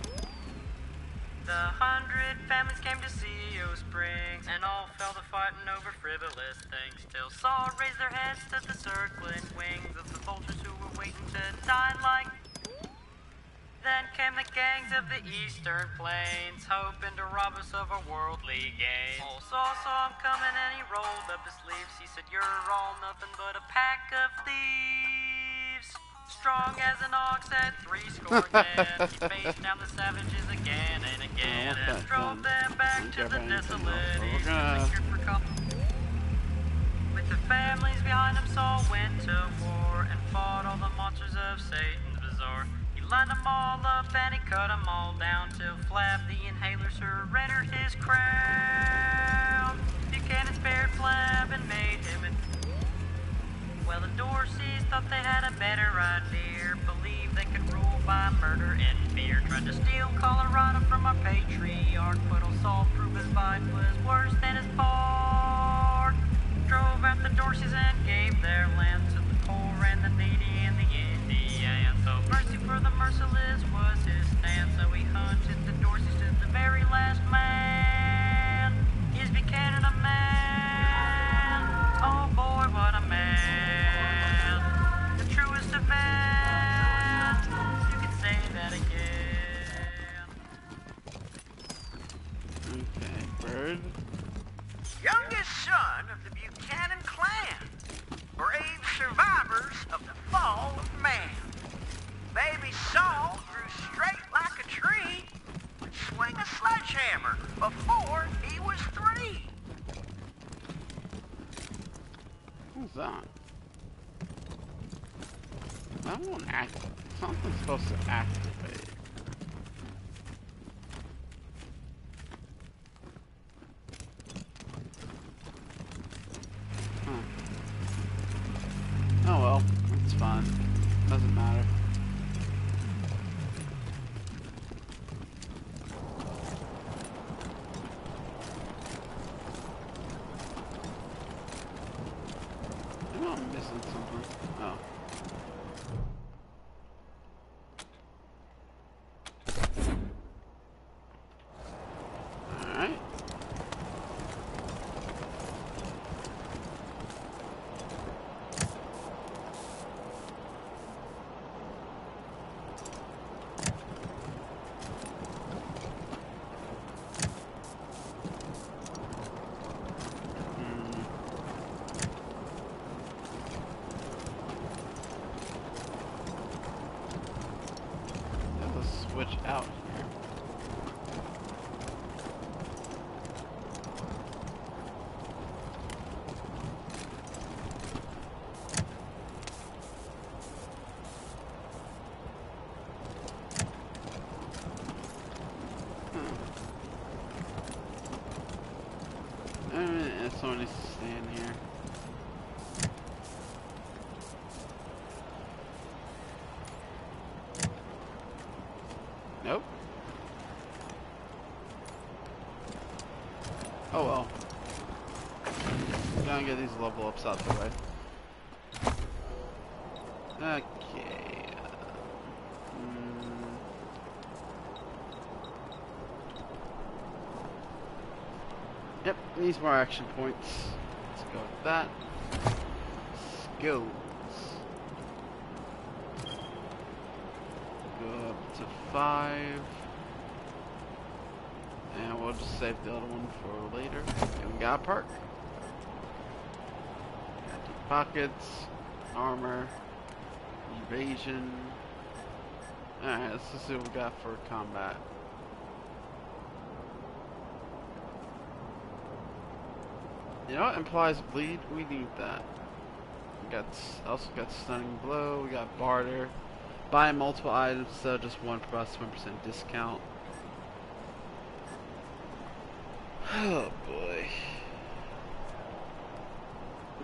The 100 families came to CO Springs, and all fell to fighting over frivolous things, till Saul raised their heads to the circling wings of the vultures who were waiting to die like. Then came the gangs of the eastern plains, hoping to rob us of our worldly gains. Old Saul saw him coming and he rolled up his sleeves. He said, "You're all nothing but a pack of thieves." Strong as an ox at 80 men, he faced down the savages again and again, and drove them back to the desolate east. With the families behind him, Saul went to war and fought all the monsters of Satan's bazaar. Lined them all up and he cut them all down till Flab the Inhaler surrendered his crown. Buchanan spared Flab and made him an... Well, the Dorseys thought they had a better idea, believed they could rule by murder and fear. Tried to steal Colorado from our patriarch, but old Saul proved his fight was worse than his part. Drove out the Dorseys and gave their land to the poor and the needy and the Indians. So mercy for the merciless was his stand, so he hunted the Dorseys to the very last man. Is Buchanan a man? Oh boy, what a man. The truest of men. You can say that again. Okay, bird. Youngest son of the Buchanan clan. Brave survivors of the fall of man. Baby Saul grew straight like a tree, could swing a sledgehammer before he was 3. Who's that? That won't act. Something's supposed to activate. switch out here. Someone needs to stand here. Nope. Oh well. Gotta get these level ups out the way. Okay. Yep, needs more action points. Let's go with that. Skills. Go up to 5. And we'll just save the other one for later. And we got a perk. Got deep pockets, armor, evasion. Alright, let's just see what we got for combat. You know what implies bleed? We need that. We got also got stunning blow. We got barter. Buy multiple items instead of just one provides 1% discount. Oh boy.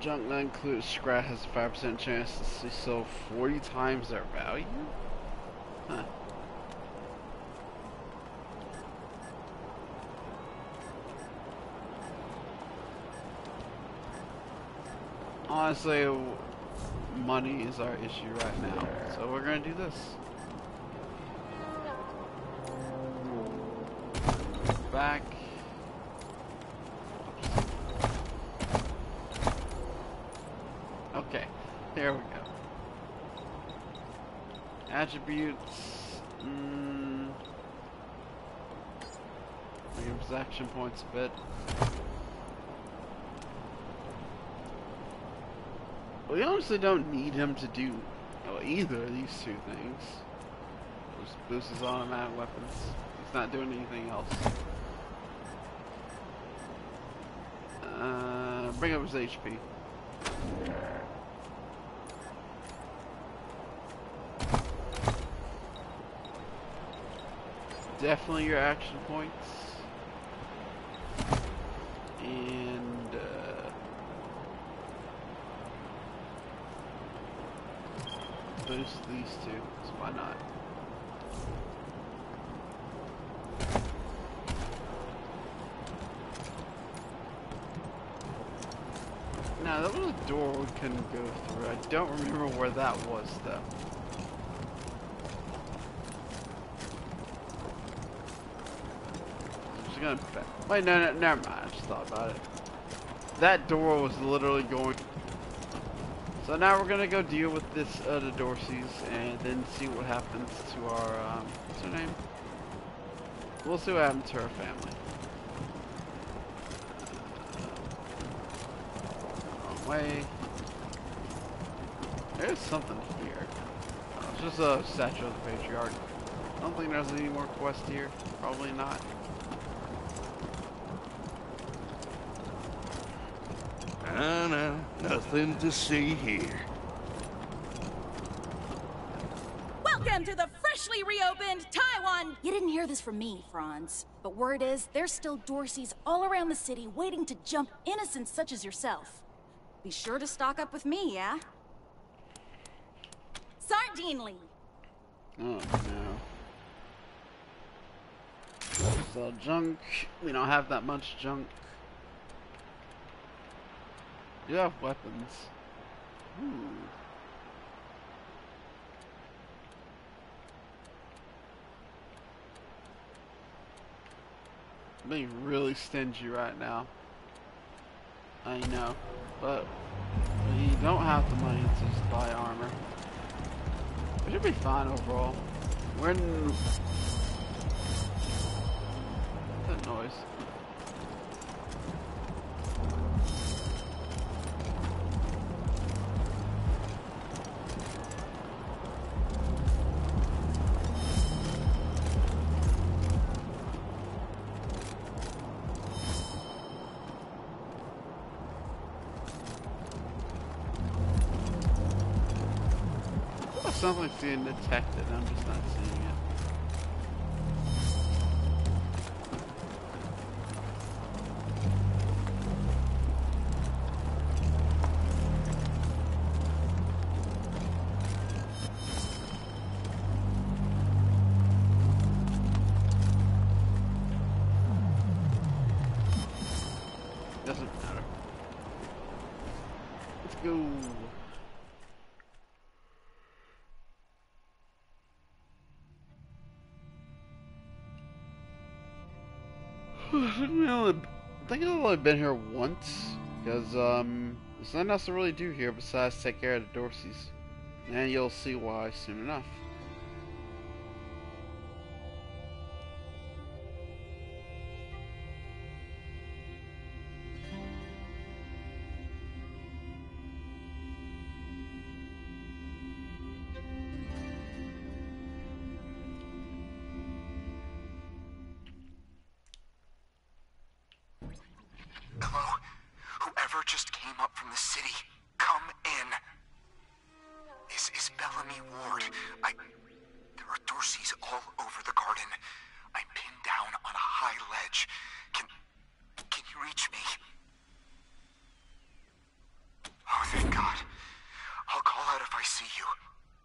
Junk not included scrap has a 5% chance to sell 40 times their value? Huh. Honestly, money is our issue right now, so we're gonna do this. Back. Okay, there we go. Attributes. Gives action points a bit. We honestly don't need him to do either of these two things. Just boosts his automatic weapons. He's not doing anything else. Bring up his HP. Definitely your action points. And boost these two, so why not? Now that was a door we couldn't go through. I don't remember where that was though. I'm just gonna wait, no, never mind. I just thought about it. That door was literally going. So now we're gonna go deal with this the Dorseys and then see what happens to our what's her name? We'll see what happens to her family. Wrong way. There's something here. It's just a statue of the Patriarch. I don't think there's any more quests here. Probably not. No, nothing to see here. Welcome to the freshly reopened Taiwan! You didn't hear this from me, Franz. But word is, there's still Dorseys all around the city waiting to jump innocents such as yourself. Be sure to stock up with me, yeah? Sardine Lee! Oh no. So junk. We don't have that much junk. You have weapons. Ooh. I'm being really stingy right now. I know. But we don't have the money to just buy armor. We should be fine overall. We're in... What's that noise? something's being detected. I'm just not seeing it. Doesn't matter. Let's go. I think I've only been here once, because there's nothing else to really do here besides take care of the Dorseys. And you'll see why soon enough. Hello? Whoever just came up from the city, come in. This is Bellamy Ward. There are Dorseys all over the garden. I'm pinned down on a high ledge. Can you reach me? Oh, thank God. I'll call out if I see you.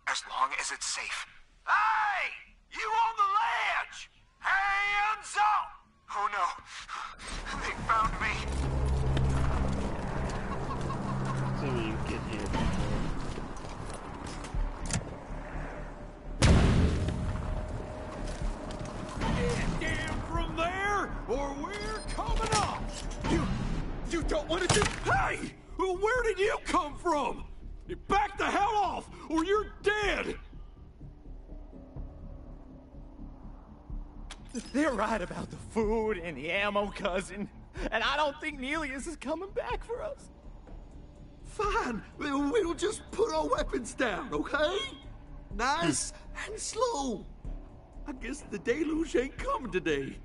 As long as it's safe. Hey! You on the ledge! Hands up! Oh no. They found me. So we can get here. Get down from there, or we're coming up! You don't want to do... Hey! Where did you come from? You back the hell off, or you're dead! They're right about the food and the ammo, cousin. And I don't think Nelius is coming back for us. Fine, we'll just put our weapons down, okay? Nice and slow. I guess the deluge ain't coming today.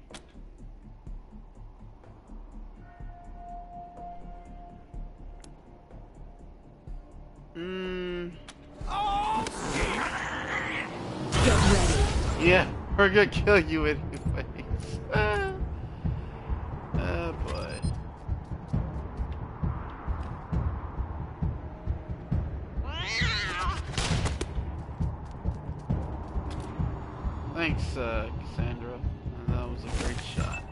Oh, Get ready. Yeah, we're gonna kill you anyways. Oh boy. Thanks, Cassandra. That was a great shot.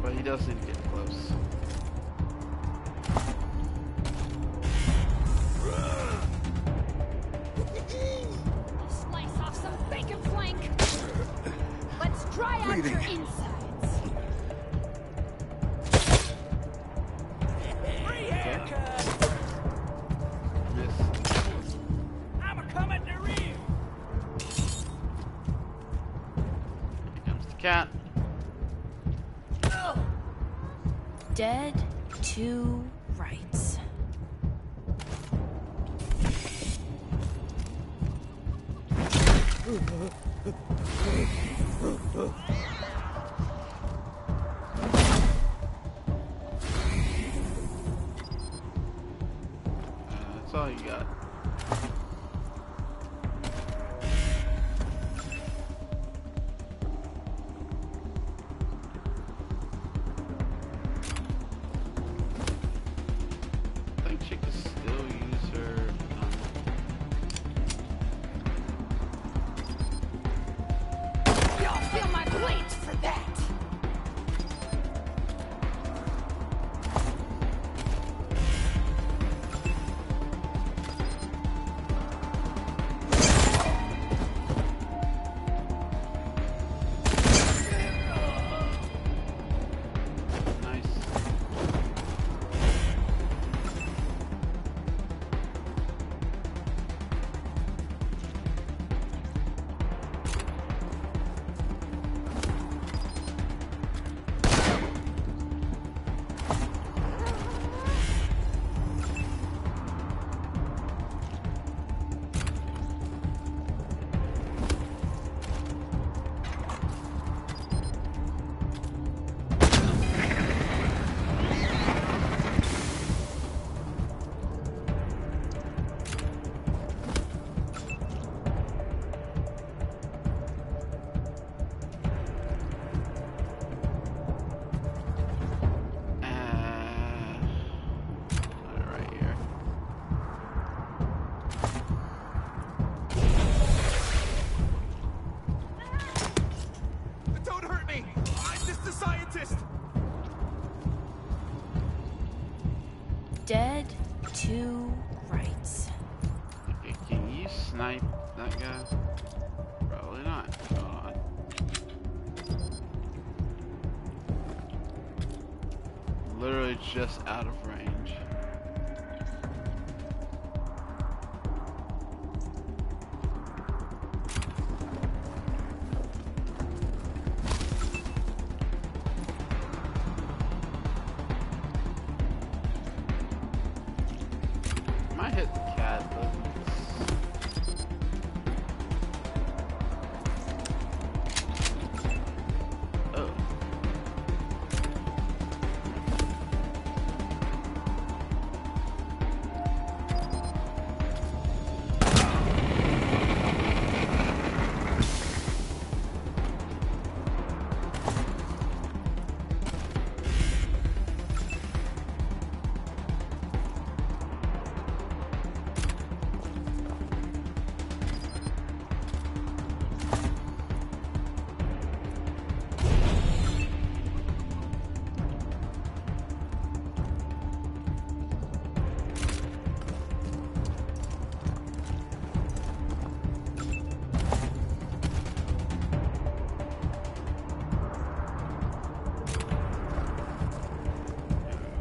But he does need to get close. Slice off some bacon flank. Let's dry out your insides. free haircut! I'm a-coming to rear! Here comes the cat. Dead to rights. That's all you got. 2 rights. Okay, can you snipe that guy? Probably not. God. Literally just out of range. Might hit the cat, but oh.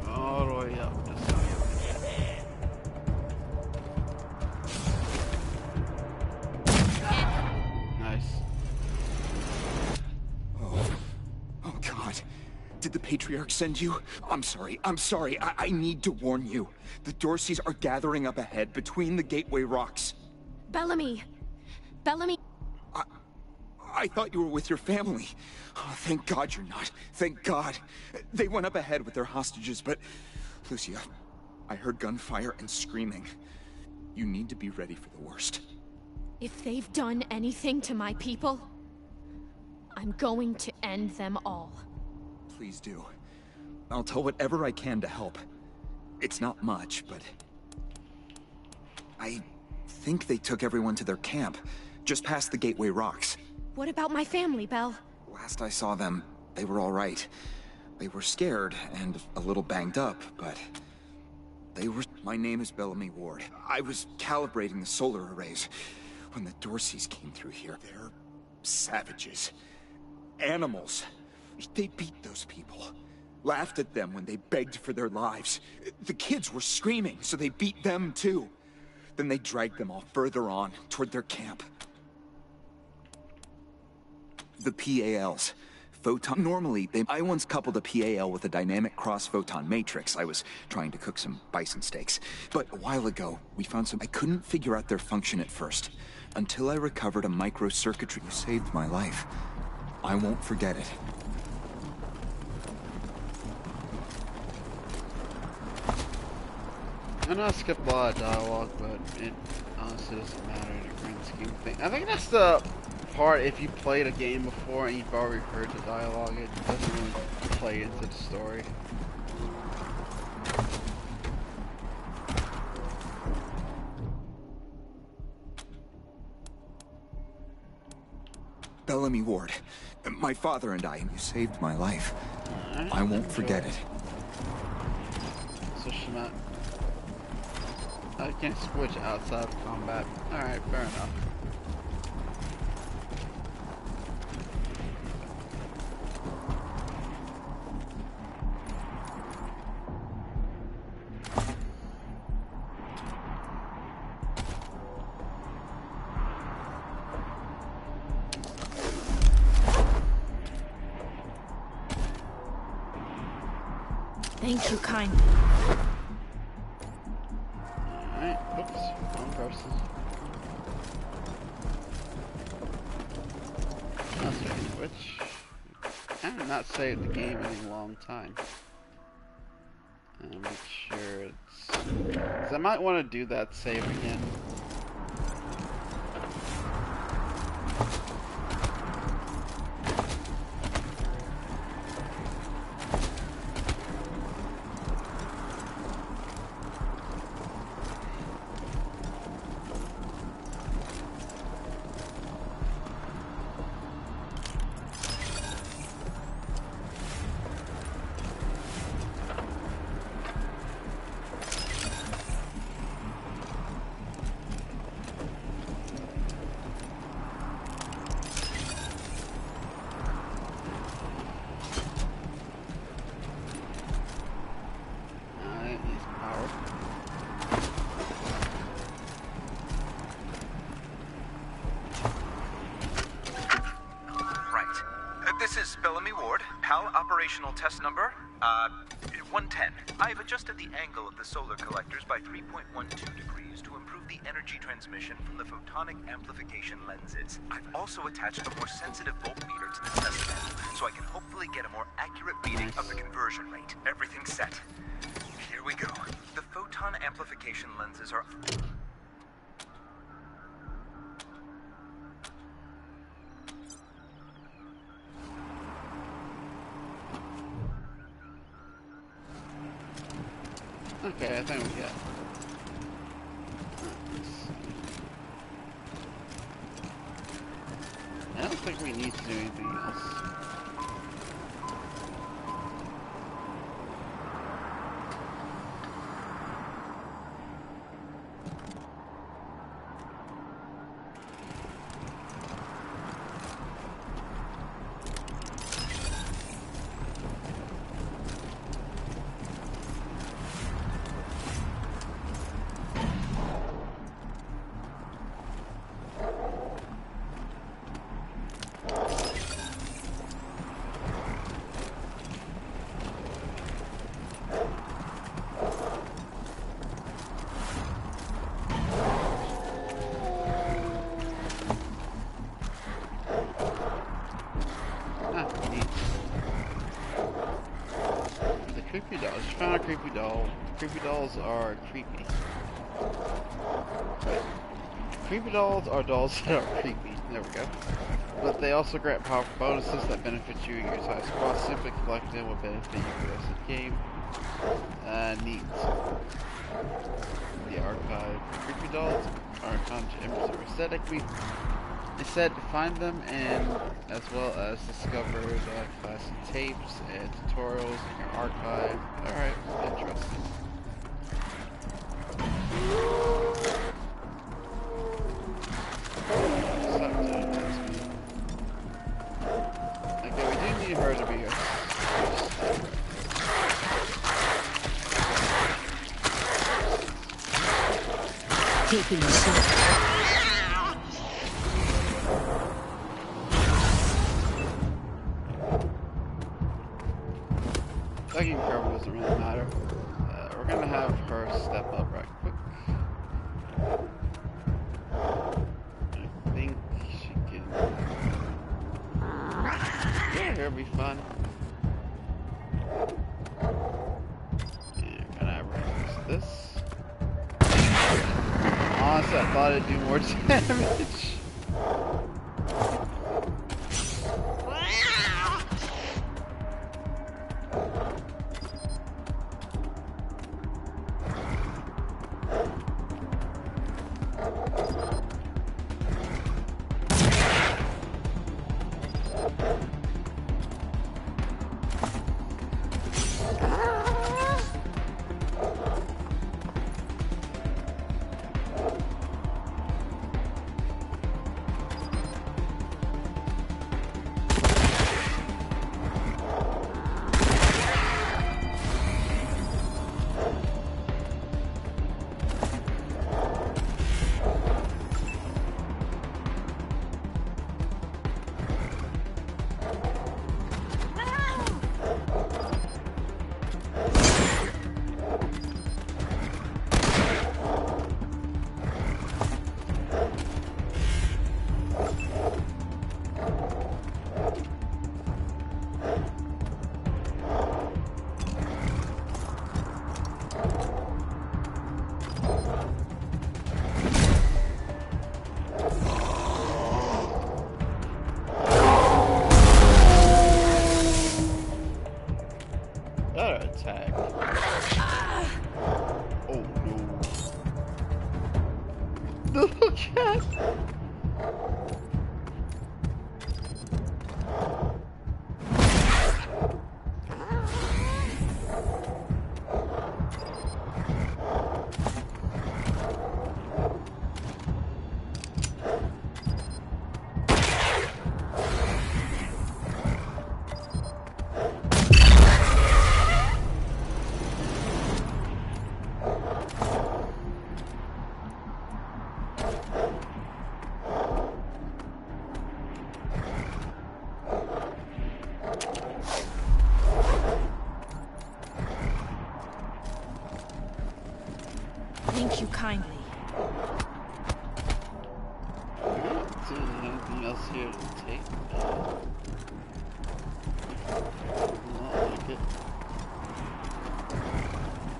All the way up this side. Nice. Oh, God. Did the Patriarch send you? I'm sorry. I need to warn you. The Dorseys are gathering up ahead between the Gateway Rocks. Bellamy! Bellamy! I thought you were with your family. Oh, thank God you're not. Thank God. They went up ahead with their hostages, but... Lucia, I heard gunfire and screaming. You need to be ready for the worst. If they've done anything to my people, I'm going to end them all. Please do. I'll tell whatever I can to help. It's not much, but... I think they took everyone to their camp, just past the Gateway Rocks. What about my family, Belle? Last I saw them, they were all right. They were scared and a little banged up, but... They were... My name is Bellamy Ward. I was calibrating the solar arrays when the Dorseys came through here. They're savages. Animals. They beat those people. Laughed at them when they begged for their lives. The kids were screaming, so they beat them too. Then they dragged them all further on, toward their camp. The PALs. Photon. Normally, I once coupled a PAL with a dynamic cross-photon matrix. I was trying to cook some bison steaks. But a while ago, we found some... I couldn't figure out their function at first, until I recovered a microcircuitry. You saved my life. I won't forget it. I know I skipped a lot of dialogue, but it honestly doesn't matter in the grand scheme of things. I think that's the part, if you played a game before and you've already heard the dialogue, it doesn't really play into the story. Bellamy Ward. My father and I, and you saved my life. I won't forget it. So she's not... I can't switch outside of combat. Alright, fair enough. Thank you kindly. Alright, oops, wrong person. Which I have not saved the game in a long time. Make sure it's... 'cause I might want to do that save again. Operational test number, 110. I've adjusted the angle of the solar collectors by 3.12 degrees to improve the energy transmission from the photonic amplification lenses. I've also attached a more sensitive voltmeter to the test panel, so I can hopefully get a more accurate reading of the conversion rate. Everything's set. Here we go. The photon amplification lenses are... Okay, I think we got. I don't think we need to do anything else. Creepy dolls. You found a creepy doll. Creepy dolls are creepy. Creepy dolls are dolls that are creepy. There we go. But they also grant powerful bonuses that benefit you in your entire squad. Simply collecting them will benefit you for the rest of the game. Neat. The archive. Creepy dolls are images of aesthetically. They said to find them and as well as discover the classic tapes and tutorials in your archive. Alright, interesting. Okay, we do need her to be here. Taking the shot. Taking cover doesn't really matter. We're gonna have her step up right quick. I think she can. Yeah, it'll be fun. And gonna have her use this. Honestly, I thought it'd do more damage.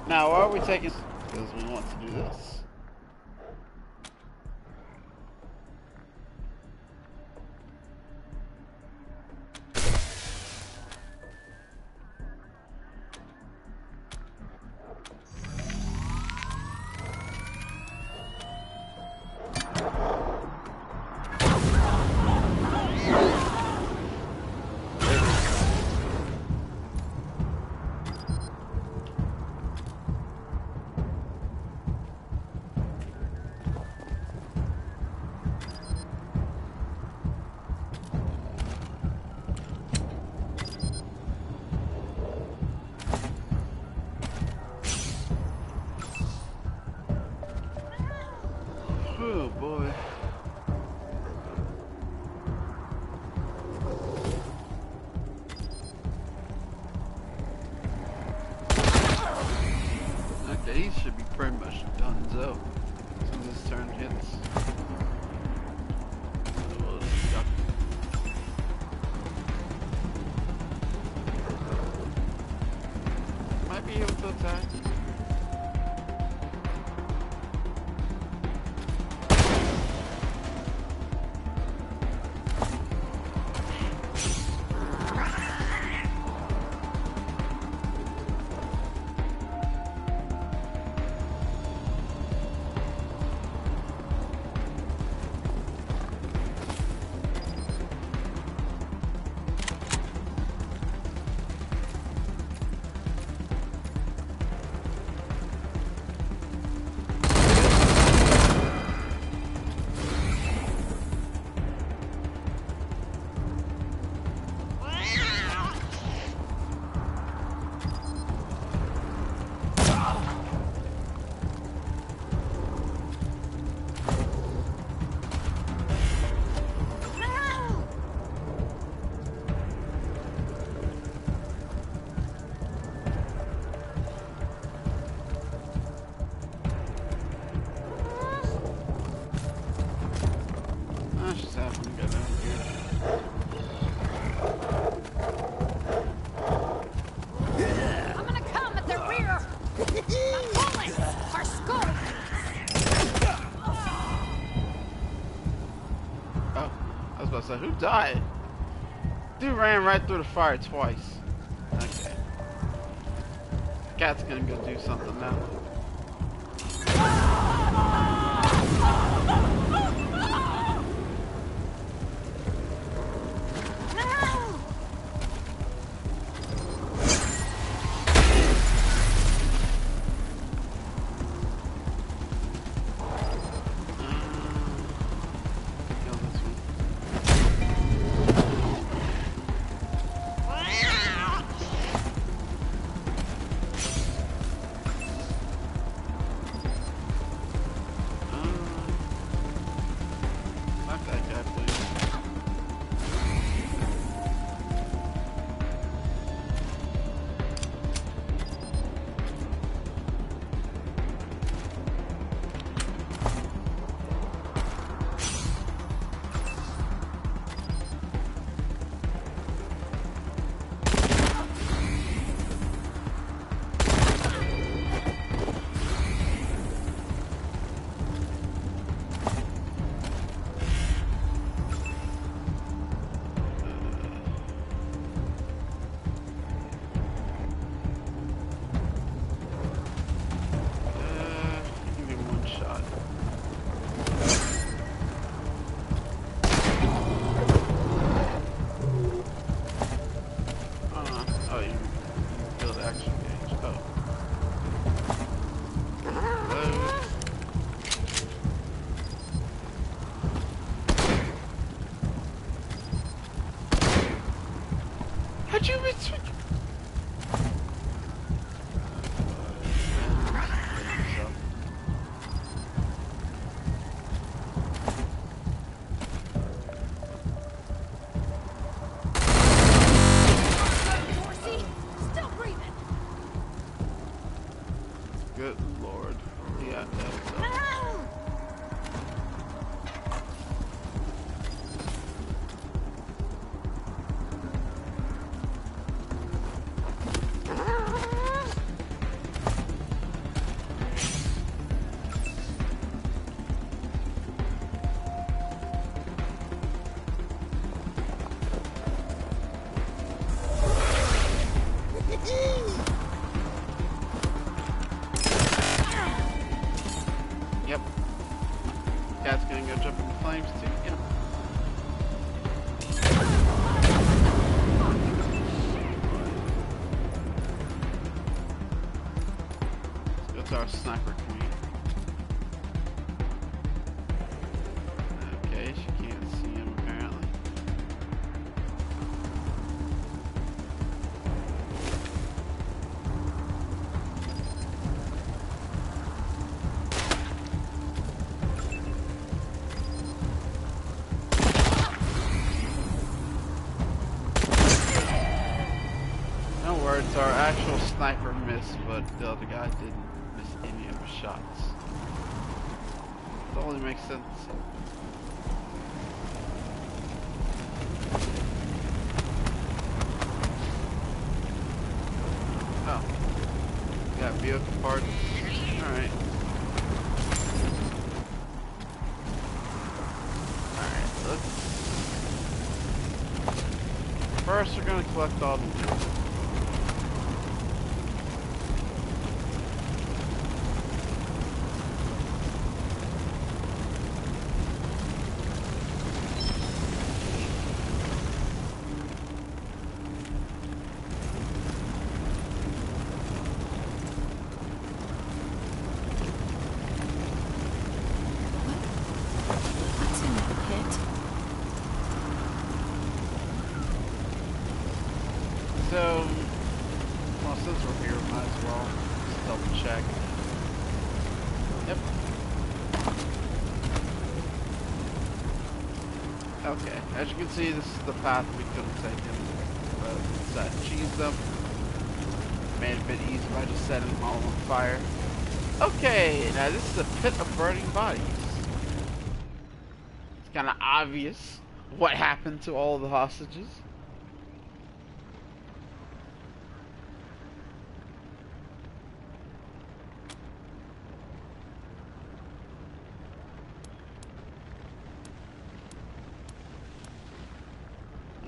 Now, why are we taking? Because we want to do this. Oh boy. Okay, he should be pretty much done so. As soon as this turn hits. We'll just duck. Might be able to attack. So who died? Dude ran right through the fire twice. Okay. Cat's gonna go do something now. How'd you miss? Good lord. Yeah, that's a sniper queen. Okay, she can't see him apparently. No words, our actual sniper missed, but the other guy didn't miss any of his shots. It only makes sense. Oh. Got vehicle parts. Alright. Alright, let's... First we're gonna collect all the... So, well, since we're here, might as well just double check. Yep. Okay, as you can see, this is the path we could have taken, but instead cheesed them. Made it a bit easier by just setting them all on fire. Okay, now this is a pit of burning bodies. It's kind of obvious what happened to all the hostages.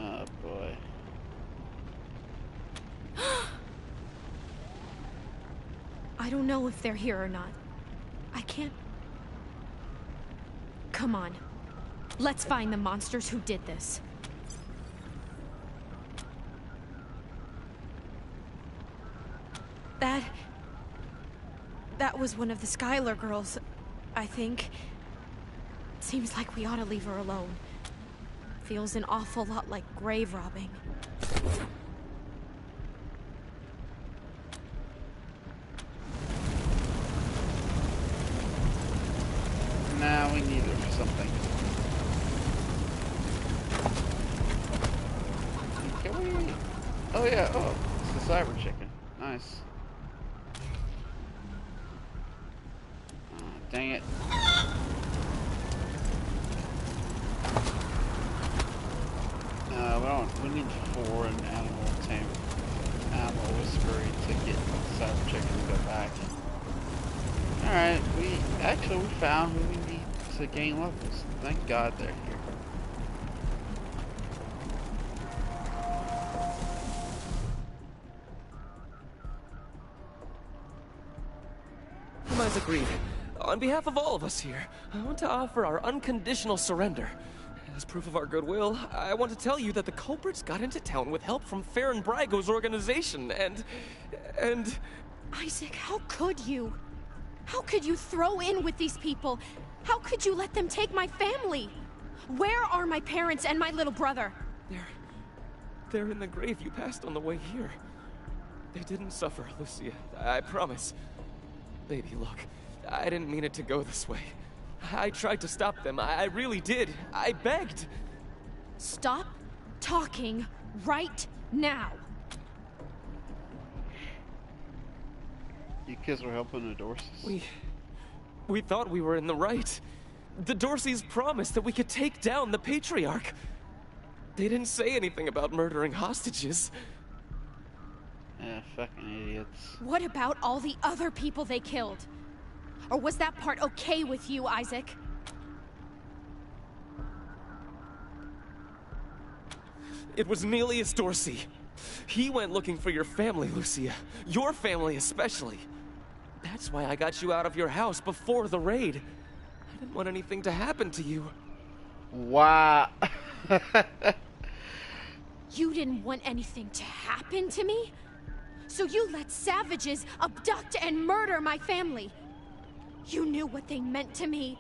Oh boy. I don't know if they're here or not. I can't... Come on. Let's find the monsters who did this. That was one of the Skylar girls, I think. Seems like we ought to leave her alone. Feels an awful lot like grave robbing. Nah, we need her for something. Can we... Oh yeah, oh, it's the cyber chicken. Nice. Dang it. We need 4 an animal whispery to get the cyber chicken to go back. Alright, we found who we need to gain levels. Thank God they're here. Isaac agreed. On behalf of all of us here, I want to offer our unconditional surrender. As proof of our goodwill, I want to tell you that the culprits got into town with help from Farron Brygo's organization, and... Isaac, how could you? How could you throw in with these people? How could you let them take my family? Where are my parents and my little brother? They're in the grave you passed on the way here. They didn't suffer, Lucia. I promise. Baby, look. I didn't mean it to go this way. I tried to stop them. I really did. I begged. Stop talking right now. You kids were helping the Dorseys. We thought we were in the right. The Dorseys promised that we could take down the Patriarch. They didn't say anything about murdering hostages. Yeah, fucking idiots. What about all the other people they killed? Or was that part okay with you, Isaac? It was Nelius Dorsey. He went looking for your family, Lucia. Your family especially. That's why I got you out of your house before the raid. I didn't want anything to happen to you. Wow. You didn't want anything to happen to me? So you let savages abduct and murder my family. You knew what they meant to me.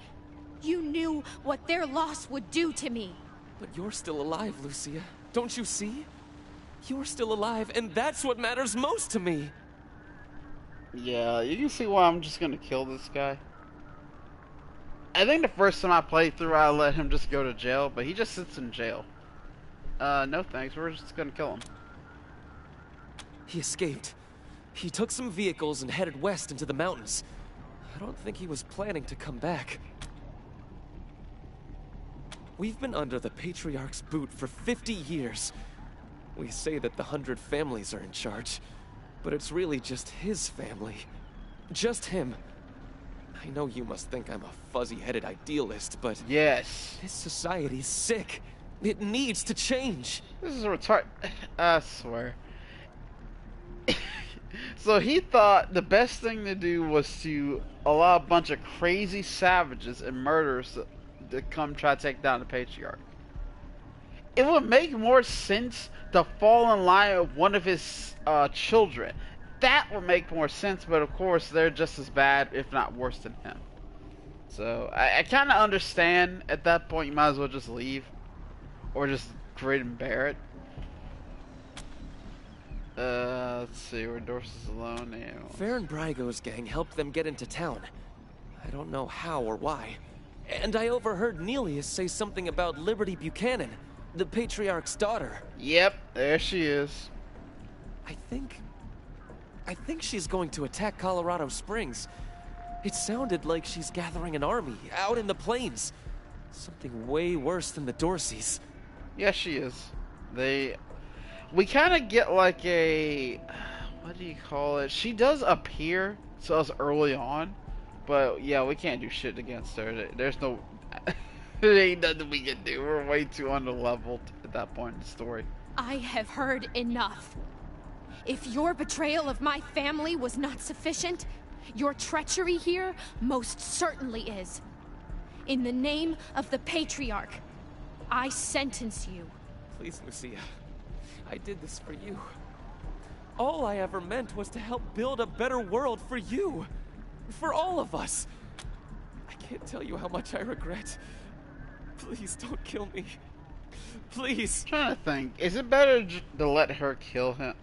You knew what their loss would do to me. But you're still alive, Lucia. Don't you see? You're still alive, and that's what matters most to me. Yeah, you can see why I'm just gonna kill this guy. I think the first time I played through, I let him just go to jail, but he just sits in jail. No thanks, we're just gonna kill him. He escaped. He took some vehicles and headed west into the mountains. I don't think he was planning to come back. We've been under the Patriarch's boot for 50 years. We say that the 100 families are in charge, but it's really just his family. Just him. I know you must think I'm a fuzzy-headed idealist, but... Yes. This society's sick. It needs to change. This is a retard... I swear. So he thought the best thing to do was to allow a bunch of crazy savages and murderers to come try to take down the Patriarch. It would make more sense to fall in line with one of his children. That would make more sense, but of course they're just as bad, if not worse than him. So I kind of understand at that point you might as well just leave. Or just grit and bear it. Let's see, where Dorsey's alone now. Farron Brygo's gang helped them get into town. I don't know how or why. And I overheard Nelius say something about Liberty Buchanan, the Patriarch's daughter. Yep, there she is. I think she's going to attack Colorado Springs. It sounded like she's gathering an army out in the plains. Something way worse than the Dorseys. Yes, she is. We kind of get like a, what do you call it? She does appear to us early on, but yeah, we can't do shit against her. There's no, there ain't nothing we can do. We're way too underleveled at that point in the story. I have heard enough. If your betrayal of my family was not sufficient, your treachery here most certainly is. In the name of the Patriarch, I sentence you. Please, Lucia. I did this for you. All I ever meant was to help build a better world for you. For all of us. I can't tell you how much I regret. Please don't kill me. Please. I'm trying to think. Is it better to let her kill him?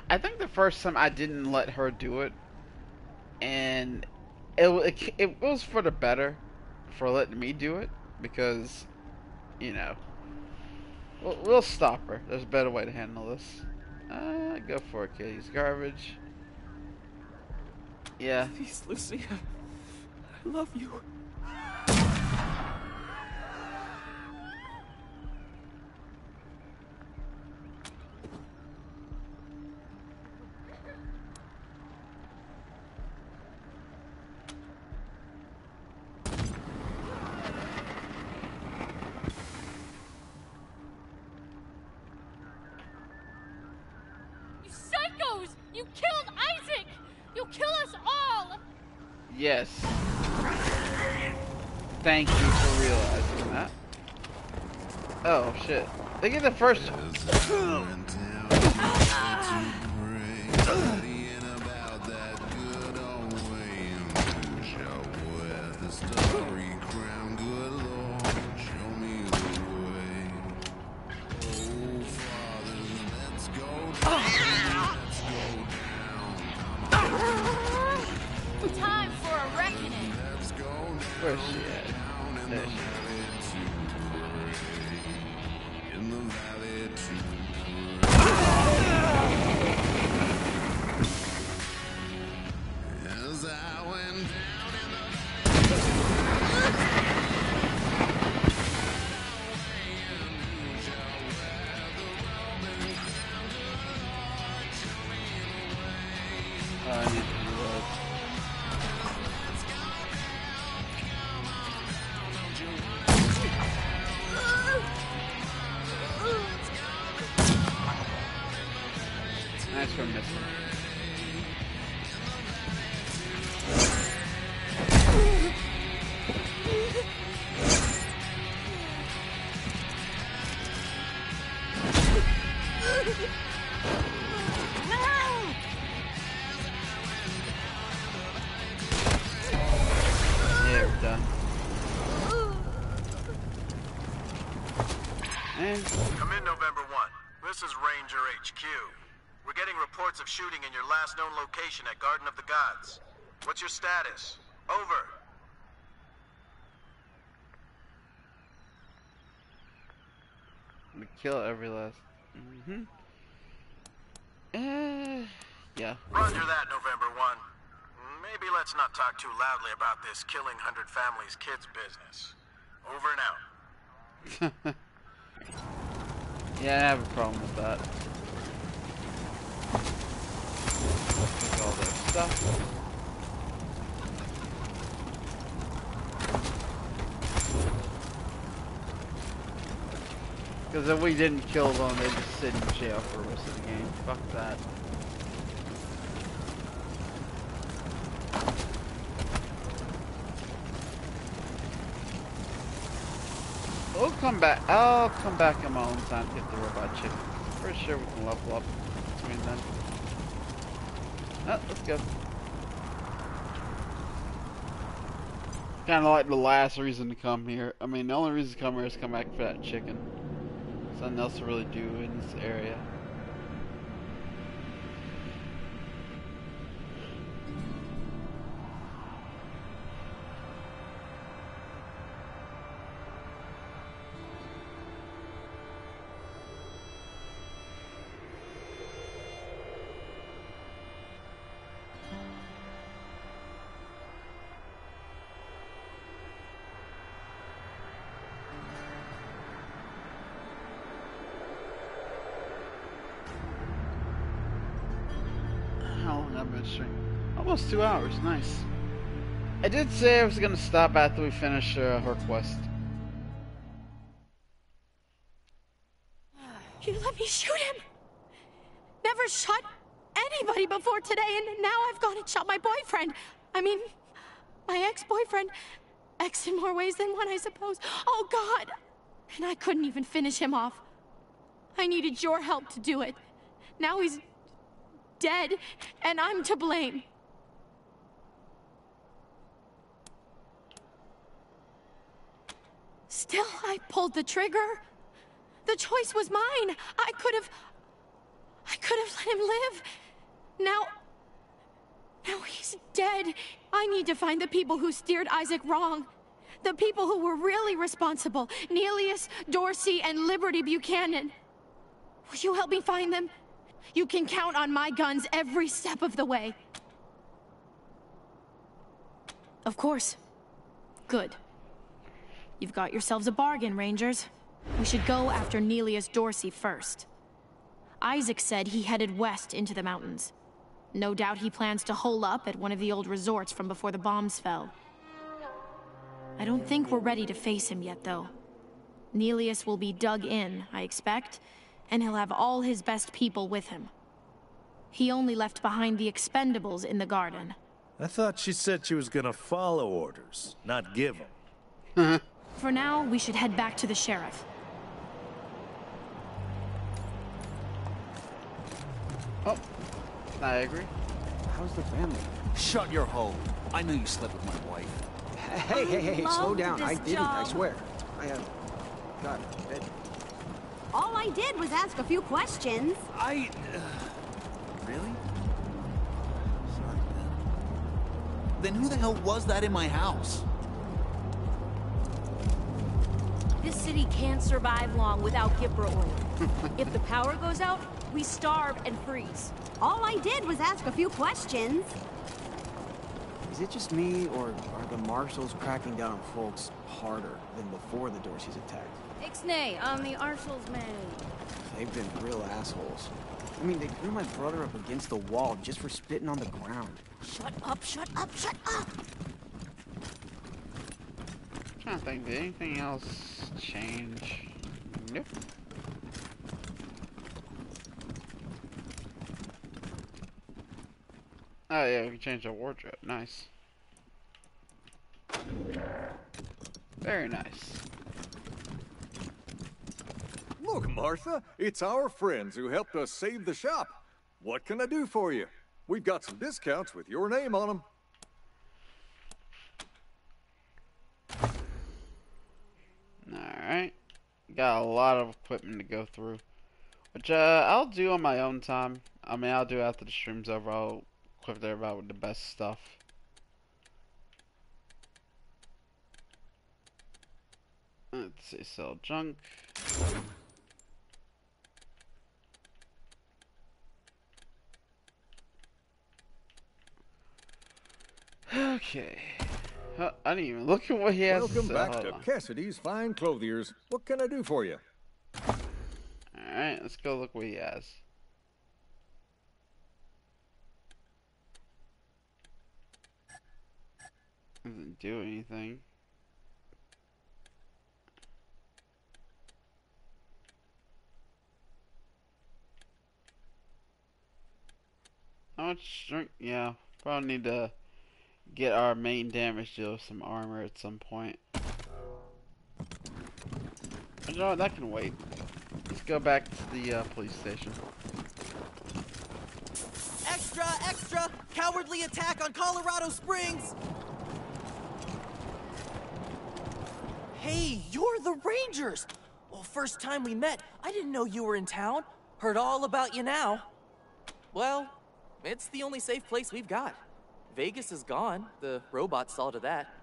I think the first time I didn't let her do it. And it was for the better. For letting me do it. Because, you know. We'll stop her. There's a better way to handle this. Go for it, kid. He's garbage. Yeah. Please, Lucia. I love you. You killed Isaac! You'll kill us all! Yes. Thank you for realizing that. Oh, shit. They get the first... Time for a reckoning. Where's she at? There she is. In the valley as I went down in I need to reload. Nice for missing. Come in, November 1. This is Ranger HQ. We're getting reports of shooting in your last known location at Garden of the Gods. What's your status? Over. We kill every last. Yeah. Roger that, November 1. Maybe let's not talk too loudly about this killing 100 families kids business. Over and out. Yeah, I have a problem with that. Take all their stuff. Because if we didn't kill them, they'd just sit in jail for the rest of the game. Fuck that. I'll come back in my own time to get the robot chicken. Pretty sure we can level up between them. Oh, let's go. Kinda like the last reason to come here. I mean, the only reason to come here is to come back for that chicken. Something else to really do in this area. Almost 2 hours, nice. I did say I was gonna stop after we finish her quest. You let me shoot him! Never shot anybody before today, and now I've gone and shot my boyfriend. I mean, my ex-boyfriend. Ex in more ways than one, I suppose. Oh, God! And I couldn't even finish him off. I needed your help to do it. Now he's dead, and I'm to blame. Still, I pulled the trigger. The choice was mine. I could have let him live. Now he's dead. I need to find the people who steered Isaac wrong. The people who were really responsible. Neelius, Dorsey, and Liberty Buchanan. Will you help me find them? You can count on my guns every step of the way. Of course. Good. You've got yourselves a bargain, Rangers. We should go after Neelius Dorsey first. Isaac said he headed west into the mountains. No doubt he plans to hole up at one of the old resorts from before the bombs fell. I don't think we're ready to face him yet, though. Neelius will be dug in, I expect, and he'll have all his best people with him. He only left behind the expendables in the garden. I thought she said she was gonna follow orders, not give them. For now, we should head back to the sheriff. Oh, I agree. How's the family? Shut your hole. I knew you slept with my wife. Hey, slow down. I didn't, I swear. God, all I did was ask a few questions. Really? Sorry, Ben. Then who the hell was that in my house? This city can't survive long without Gipper oil. If the power goes out, we starve and freeze. All I did was ask a few questions. Is it just me, or are the marshals cracking down on folks harder than before the Dorseys attacked? Ixnay on the Arshals, man. They've been real assholes. I mean, they threw my brother up against the wall just for spitting on the ground. Shut up, shut up, shut up! I'm trying to think, did anything else change? Nope. Oh yeah, we can change our wardrobe. Nice. Very nice. Look, Martha, it's our friends who helped us save the shop. What can I do for you? We've got some discounts with your name on them. Alright. Got a lot of equipment to go through, which I'll do on my own time. I mean, I'll do after the stream's over. I'll equip everybody with the best stuff. Let's see, sell junk. Okay. I didn't even look at what he has Welcome to back sell. to Hold on. Cassidy's Fine Clothiers. What can I do for you? Alright, let's go look what he has. Doesn't do anything. How much strength? Yeah, probably need to get our main damage dealer some armor at some point. But you know what, that can wait. Let's go back to the police station. Extra, extra! Cowardly attack on Colorado Springs! Hey, you're the Rangers! Well, first time we met, I didn't know you were in town. Heard all about you now. Well, it's the only safe place we've got. Vegas is gone. The robots saw to that.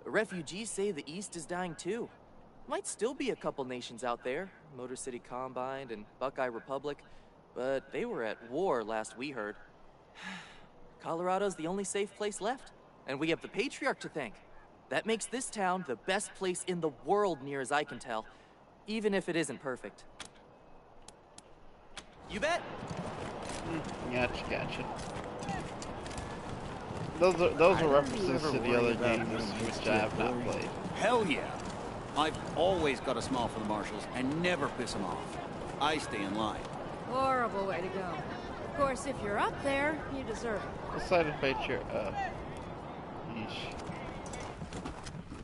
Refugees say the East is dying too. Might still be a couple nations out there, Motor City Combine and Buckeye Republic, but they were at war last we heard. Colorado's the only safe place left, and we have the Patriarch to thank. That makes this town the best place in the world near as I can tell, even if it isn't perfect. You bet? Gotcha. Those are references to the other games which I have not played. Hell yeah. I've always got a smile for the marshals and never piss them off. I stay in line. Horrible way to go. Of course, if you're up there, you deserve it. What side of Patriot? Yeesh.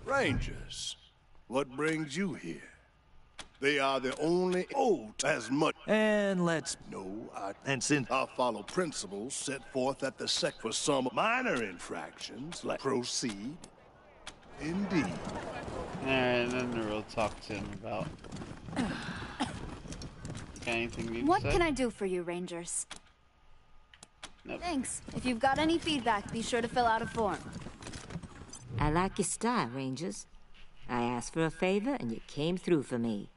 Rangers, what brings you here? They are the only old as much. And let's... No, And since... I follow principles set forth at the sec for some minor infractions, like proceed. Indeed. Alright, then we'll talk to him about... Got anything new to What say? can I do for you, Rangers? Nope. Thanks. If you've got any feedback, be sure to fill out a form. I like your style, Rangers. I asked for a favor, and you came through for me.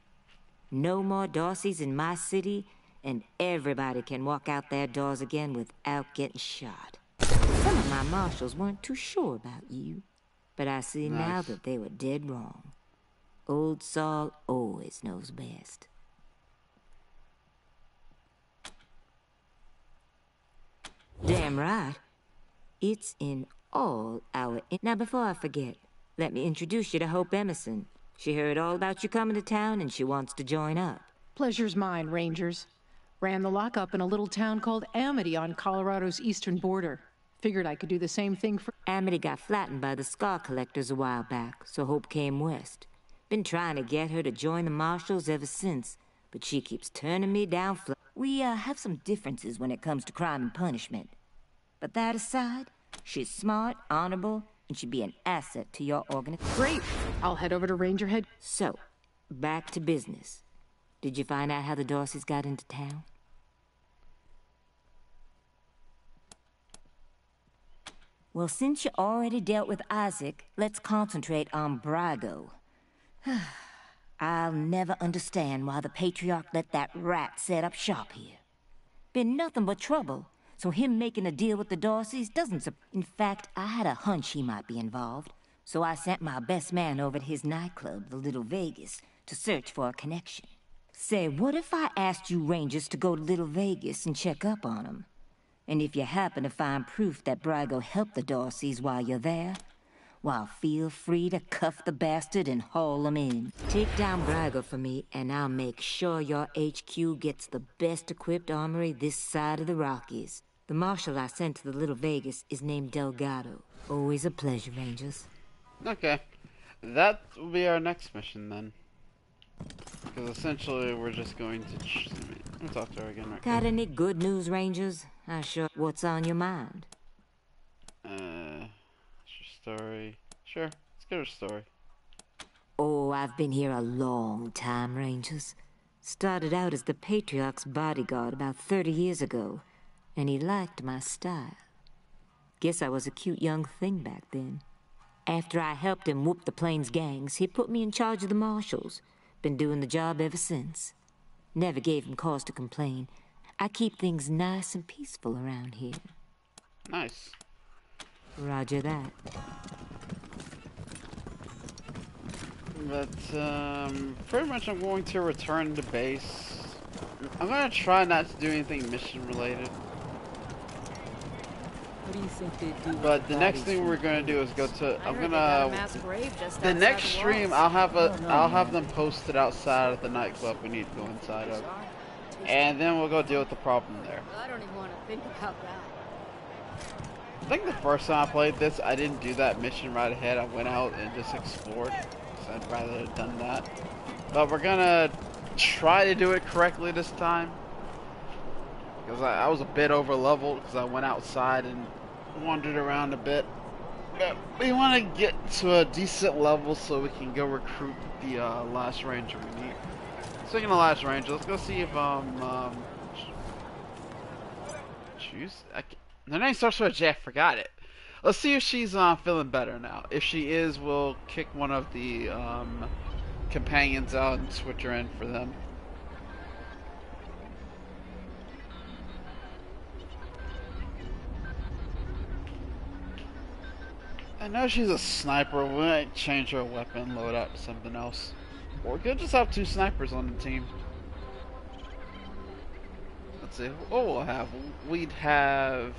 No more Darcys in my city, and everybody can walk out their doors again without getting shot. Some of my marshals weren't too sure about you, but I see now that they were dead wrong. Old Saul always knows best. Damn right. It's in all our... Now, before I forget, let me introduce you to Hope Emerson. She heard all about you coming to town, and she wants to join up. Pleasure's mine, Rangers. Ran the lockup in a little town called Amity on Colorado's eastern border. Figured I could do the same thing for... Amity got flattened by the scar collectors a while back, so Hope came west. Been trying to get her to join the marshals ever since, but she keeps turning me down flat. We have some differences when it comes to crime and punishment. But that aside, she's smart, honorable, and she'd be an asset to your organization. Great! I'll head over to Ranger Head. So, back to business. Did you find out how the Darcys got into town? Well, since you already dealt with Isaac, let's concentrate on Brago. I'll never understand why the Patriarch let that rat set up shop here. Been nothing but trouble, so him making a deal with the Darcys doesn't In fact, I had a hunch he might be involved, so I sent my best man over to his nightclub, the Little Vegas, to search for a connection. Say, what if I asked you Rangers to go to Little Vegas and check up on him? And if you happen to find proof that Brago helped the Darcys while you're there, well, feel free to cuff the bastard and haul him in. Take down Brago for me, and I'll make sure your HQ gets the best equipped armory this side of the Rockies. The marshal I sent to the Little Vegas is named Delgado. Always a pleasure, Rangers. Okay. That will be our next mission then. Because essentially we're just going to... Let me talk to her again right Got any good news, Rangers? What's on your mind? What's your story? Sure, let's get her story. Oh, I've been here a long time, Rangers. Started out as the Patriarch's bodyguard about 30 years ago, and he liked my style. Guess I was a cute young thing back then. After I helped him whoop the Plains gangs, he put me in charge of the marshals. Been doing the job ever since. Never gave him cause to complain. I keep things nice and peaceful around here. Nice. Roger that. But, pretty much I'm going to return to base. I'm gonna try not to do anything mission related. What do you think they'd do? But the next thing we're gonna do is go to. I heard they got a mass grave just The outside next the stream, walls. I'll have them posted outside of the nightclub we need to go inside of, and then we'll go deal with the problem there. I don't even want to think about that. I think the first time I played this, I didn't do that mission right ahead. I went out and just explored. So I'd rather have done that. But we're gonna try to do it correctly this time. Because I was a bit over leveled because I went outside and wandered around a bit. But we want to get to a decent level so we can go recruit the last ranger we need. Speaking of last ranger, let's go see if choose. Her name starts with a J. I forgot it. Let's see if she's feeling better now. If she is, we'll kick one of the companions out and switch her in for them. I know she's a sniper. We might change her weapon, load out to something else. Or we could just have 2 snipers on the team. Let's see. What we'll have? We'd have.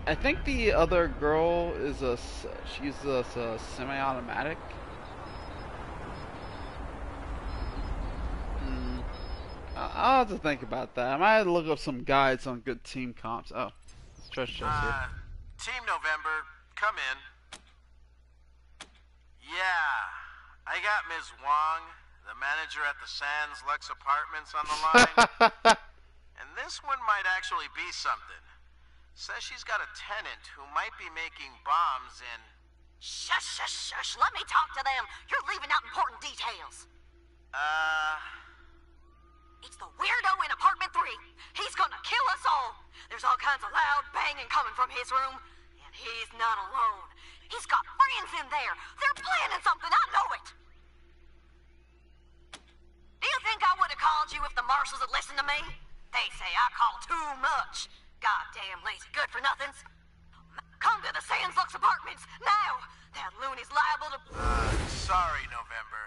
I think the other girl is she's a semi-automatic. I'll have to think about that. I might have to look up some guides on good team comps. Oh, let's try here. Team November, come in. Yeah, I got Ms. Wong, the manager at the Sands Lux Apartments on the line. And this one might actually be something. Says she's got a tenant who might be making bombs in... Shush, shush, shush. Let me talk to them. You're leaving out important details. It's the weirdo in apartment 3. He's gonna kill us all. There's all kinds of loud banging coming from his room. And he's not alone. He's got friends in there. They're planning something. I know it. Do you think I would have called you if the marshals had listened to me? They say I call too much. Goddamn lazy good-for-nothings. Come to the Sands Lux Apartments, now! That loony's liable to... Sorry, November.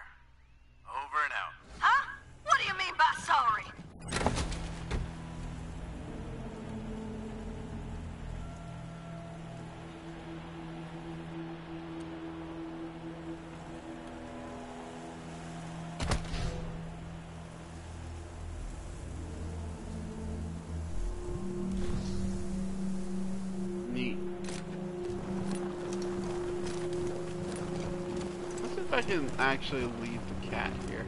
Over and out. Huh? What do you mean by sorry? I can actually leave the cat here.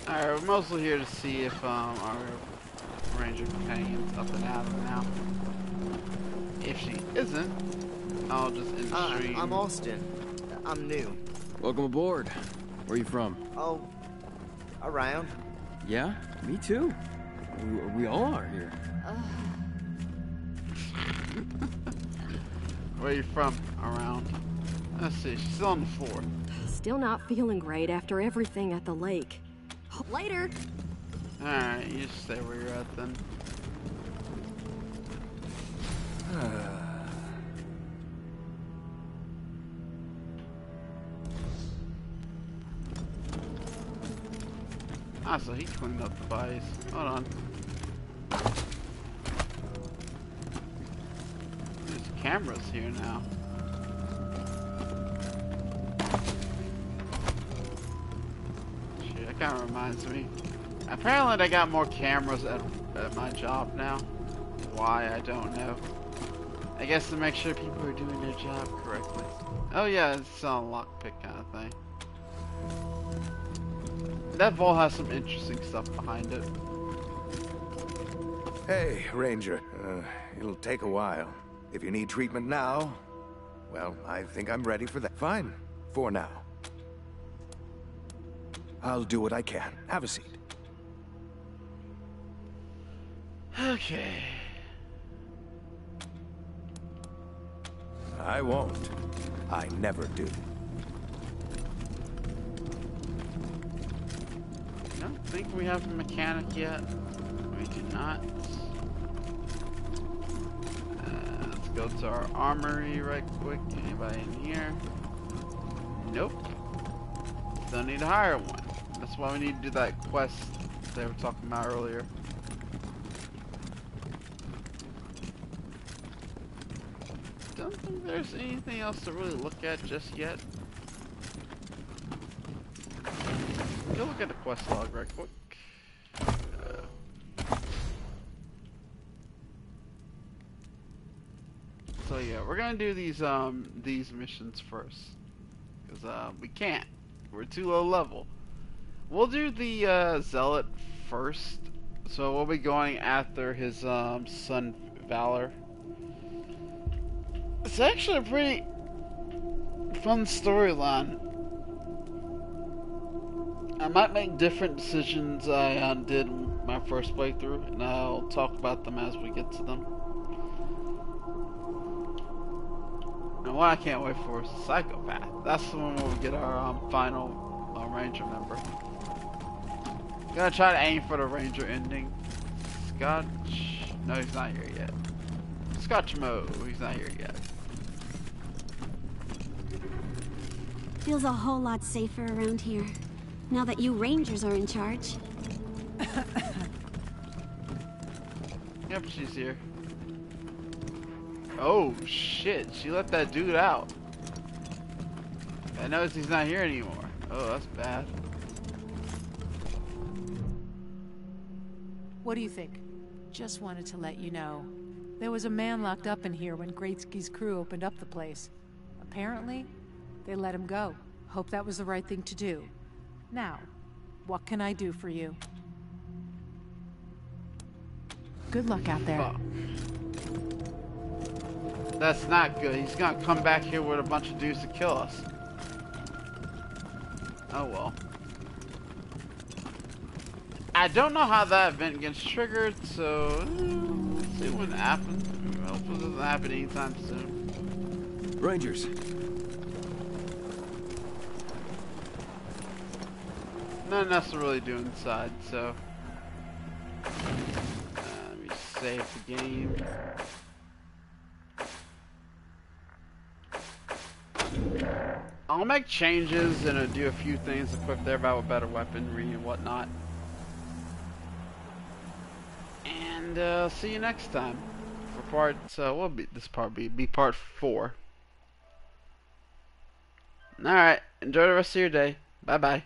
Alright, we're mostly here to see if our ranger companion's up and out of now. If she isn't, I'll just end the stream. Hi, I'm Austin. I'm new. Welcome aboard. Where are you from? Oh, around. Yeah, me too. We all are here. Where are you from? Around. Let's see, she's still on the floor. Still not feeling great after everything at the lake. Later. Alright, you just stay where you're at then. Ah, so he cleaned up the bodies. Hold on. There's cameras here now. Shit, that kind of reminds me. Apparently they got more cameras at my job now. Why, I don't know. I guess to make sure people are doing their job correctly. Oh yeah, it's a lockpick kind of thing. That vault has some interesting stuff behind it. Hey, Ranger. It'll take a while. If you need treatment now, well, I think I'm ready for that. Fine. For now. I'll do what I can. Have a seat. Okay. I won't. I never do. I don't think we have a mechanic yet. We do not. Let's go to our armory right quick. Anybody in here? Nope. Still need to hire one. That's why we need to do that quest they were talking about earlier. Don't think there's anything else to really look at just yet. Go look at the quest log right quick. So yeah, we're gonna do these missions first, cause we can't. We're too low level. We'll do the zealot first. So we'll be going after his son Valor. It's actually a pretty fun storyline. I might make different decisions I did my first playthrough, and I'll talk about them as we get to them. And what I can't wait for is Psychopath. That's the one where we get our final Ranger member. Gonna try to aim for the Ranger ending. Scotch? No, he's not here yet. Scotch Mo, he's not here yet. Feels a whole lot safer around here, now that you Rangers are in charge. Yep, she's here. Oh shit, she let that dude out. I noticed he's not here anymore. Oh, that's bad. What do you think? Just wanted to let you know. There was a man locked up in here when Gretzky's crew opened up the place. Apparently, they let him go. Hope that was the right thing to do. Now, what can I do for you? Good luck out there. Oh. That's not good. He's gonna come back here with a bunch of dudes to kill us. Oh well. I don't know how that event gets triggered, so let's see when it happens. Hopefully it doesn't happen anytime soon. Rangers. Nothing else to really do inside, so let me save the game. I'll make changes and do a few things, equip everybody with better weaponry and whatnot. And see you next time for part. What will this part be part 4. All right, enjoy the rest of your day. Bye bye.